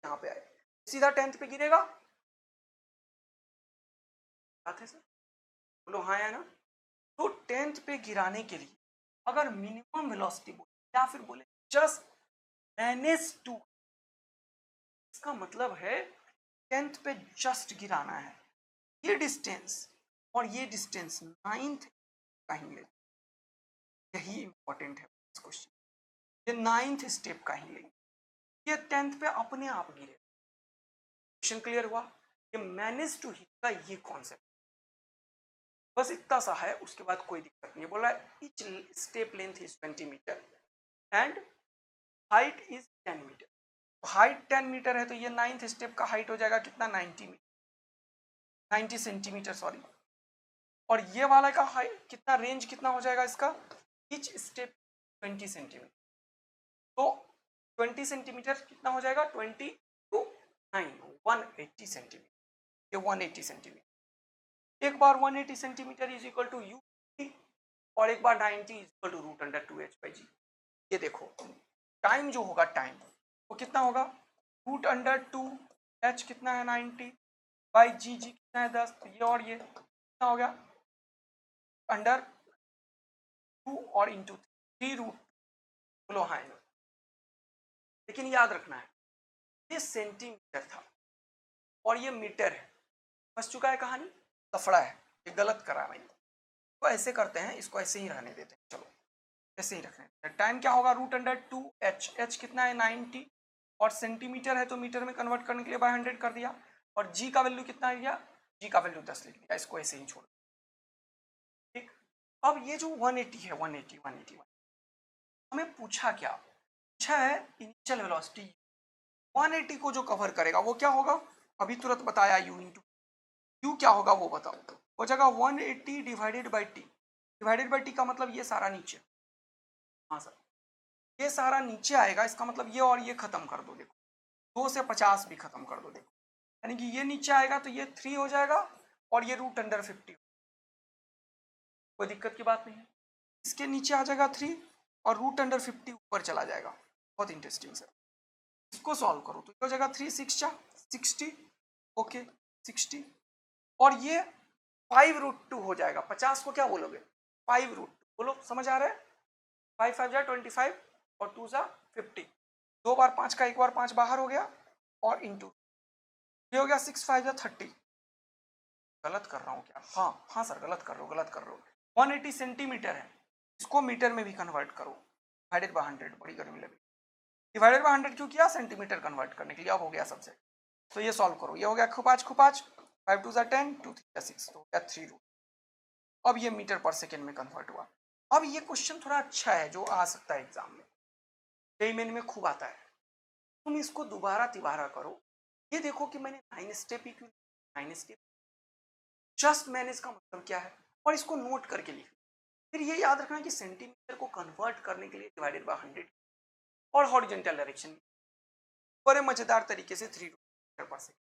यहाँ पे आया, सीधा 10th पे गिरेगा। बात है सर? बोलो हाँ या ना। तो 10th पे गिराने के लिए अगर मिनिमम वेलोसिटी बोले या फिर बोले जस्ट मैनेज टू, इसका मतलब है 10th पे जस्ट गिराना है। ये डिस्टेंस और ये डिस्टेंस 9th का ही लेंगे, यही इंपॉर्टेंट है इस क्वेश्चन। ये 9th स्टेप का ही लेंगे, ये 10th पे अपने आप गिरे। क्वेश्चन क्लियर हुआ? ये मैनेज टू हिट का ये कॉन्सेप्ट, बस इतना सा है, उसके बाद कोई दिक्कत नहीं है। बोला each step length is 20 metre and height is 10 metre. Height 10 metre है, तो ये 9th स्टेप का हाइट हो जाएगा कितना, 90 सेंटीमीटर सॉरी। और ये वाला का हाइट कितना, रेंज कितना हो जाएगा इसका, ईच स्टेप 20 सेंटीमीटर। तो 20 सेंटीमीटर कितना हो जाएगा, 20 to 9 180 सेंटीमीटर, ये 180 सेंटीमीटर। एक बार 180 centimetre is equal to u, और एक बार 90 इज इक्वल टू √2h/g। ये देखो टाइम जो होगा, टाइम वो कितना होगा, √2h कितना है 90 बाई जी कितना है 10, तो ये और ये कितना हो गया, √2 और इंटू 3 √, बोलो हाँ। लेकिन याद रखना है ये सेंटीमीटर था और ये मीटर है, फंस चुका है कहानी, लफड़ा है, ये गलत करा मैंने। तो ऐसे करते हैं, इसको ऐसे ही रहने देते हैं, चलो ऐसे ही रखने देते हैं। टाइम क्या होगा, √2h, h कितना है 90, और सेंटीमीटर है तो मीटर में कन्वर्ट करने के लिए बाय 100 कर दिया, और g का वैल्यू कितना है, g का वैल्यू 10 लिख दिया, इसको ऐसे ही छोड़। ठीक, अब ये जो 180 है, 180 हमें पूछा क्या, पूछा है इनिशियल वेलोसिटी। 180 को जो कवर करेगा वो क्या होगा, अभी तुरंत बताया, u क्या होगा वो बताओ। हो जाएगा 180 divided by T. Divided by T का मतलब ये सारा नीचे, हाँ सर, ये सारा नीचे आएगा, इसका मतलब ये और ये खत्म कर दो, देखो 2 से 50 भी खत्म कर दो, देखो यानी कि ये नीचे आएगा तो ये 3 हो जाएगा, और ये √50, कोई दिक्कत की बात नहीं है। इसके नीचे आ जाएगा 3 और √50 ऊपर चला जाएगा। बहुत इंटरेस्टिंग सर, इसको सॉल्व करो तो हो जाएगा 3 6 60, ओके 60, और ये 5√2 हो जाएगा। 50 को क्या बोलोगे, 5√2 बोलो, समझ आ रहा है? 5 5 जा 25 और 2 जा 50, 2 बार 5 का, एक बार 5 बाहर हो गया, और इंटू ये हो गया 6 5 जा 30। गलत कर रहा हूँ क्या? हाँ हाँ सर, गलत कर रहे हो, गलत कर रहे हो। 180 सेंटीमीटर है, इसको मीटर में भी कन्वर्ट करो, डिवाइडेड बाय 100। बड़ी गर्मी लगी, डिवाइडेड बाय 100 क्यों किया? सेंटीमीटर कन्वर्ट करने के लिए। अब हो गया सबसे, तो ये सॉल्व करो। ये हो गया खुपाच खुपाच, 5 2 10, 2 3 6, तो हो गया 3 रूट। अब ये मीटर पर सेकेंड में कन्वर्ट हुआ। अब ये क्वेश्चन थोड़ा अच्छा है, जो आ सकता है एग्जाम में, जेईई मेन में खूब आता है। तुम इसको दोबारा तिबारा करो, ये देखो कि मैंने 9 स्टेप ही क्यों, 9 स्टेप जस्ट मैंने, इसका मतलब क्या है, और इसको नोट करके लिख। फिर ये याद रखना कि सेंटीमीटर को कन्वर्ट करने के लिए डिवाइडेड बाय 100 और हॉरिजॉन्टल डायरेक्शन बड़े मजेदार तरीके से 3 मीटर पर सेकेंड।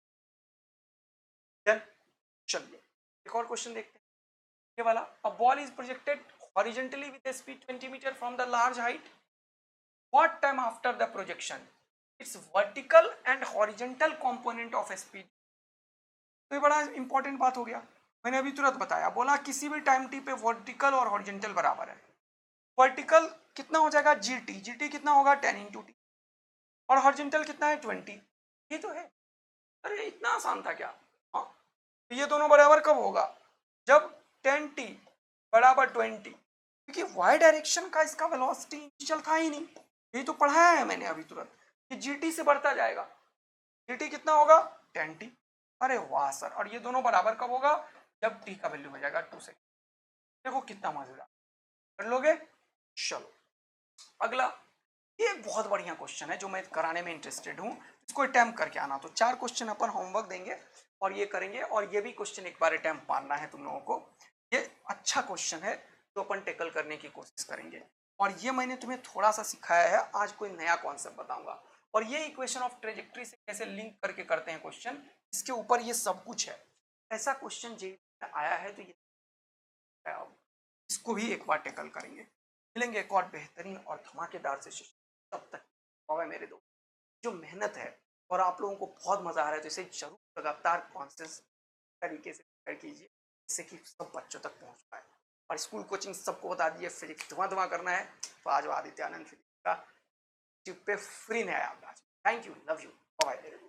चलिए एक और क्वेश्चन देखते हैं, ये वाला। A ball is projected horizontally with speed 20 metre from the large height, what time after the projection its vertical and horizontal component of speed. तो ये बड़ा इंपॉर्टेंट बात हो गया, मैंने अभी तुरंत बताया, बोला किसी भी टाइम टी पे वर्टिकल और हॉरिजॉन्टल बराबर है। वर्टिकल कितना हो जाएगा? जीटी, जीटी कितना होगा? 10 इंटू टी, और हॉरिजॉन्टल कितना है? 20। ये तो है। अरे इतना आसान था क्या? हाँ, तो ये दोनों बराबर कब होगा? जब 10t बराबर 20, क्योंकि वाई डायरेक्शन का इसका वेलोसिटी इनिशियल था ही नहीं। यही तो पढ़ाया है मैंने अभी तुरंत कि जीटी से बढ़ता जाएगा। जीटी कितना होगा? 10t। अरे वाह सर, और ये दोनों बराबर कब होगा? जब t का वैल्यू हो जाएगा 2 सेकेंड। देखो कितना मजेदार, कर लोगे? चलो अगला, ये एक बहुत बढ़िया क्वेश्चन है जो मैं कराने में इंटरेस्टेड हूँ, इसको अटेम्प्ट करके आना। तो 4 क्वेश्चन अपन होमवर्क देंगे और ये करेंगे, और ये भी क्वेश्चन एक बार अटेम्प्ट मारना है तुम लोगों को। ये अच्छा क्वेश्चन है जो अपन टेकल करने की कोशिश करेंगे, और ये मैंने तुम्हें थोड़ा सा सिखाया है, आज कोई नया कॉन्सेप्ट बताऊंगा। और ये इक्वेशन ऑफ ट्रेजेक्ट्री से कैसे लिंक करके करते हैं क्वेश्चन, इसके ऊपर ये सब कुछ है। ऐसा क्वेश्चन जे आया है, तो ये इसको भी एक बार टेकल करेंगे। मिलेंगे एक और बेहतरीन और धमाकेदार से। तब तक बाबा मेरे दोस्त, जो मेहनत है और आप लोगों को बहुत मजा आ रहा है, तो इसे जरूर लगातार कॉन्सियस तरीके से कर कीजिए, जिससे कि सब बच्चों तक पहुंच पाए। और स्कूल कोचिंग सबको बता दिए, फिजिक्स धुआं करना है तो आज आदित्य आनंद फिजिक्स का ट्यूब पे फ्री नया। Thank you, love you, bye.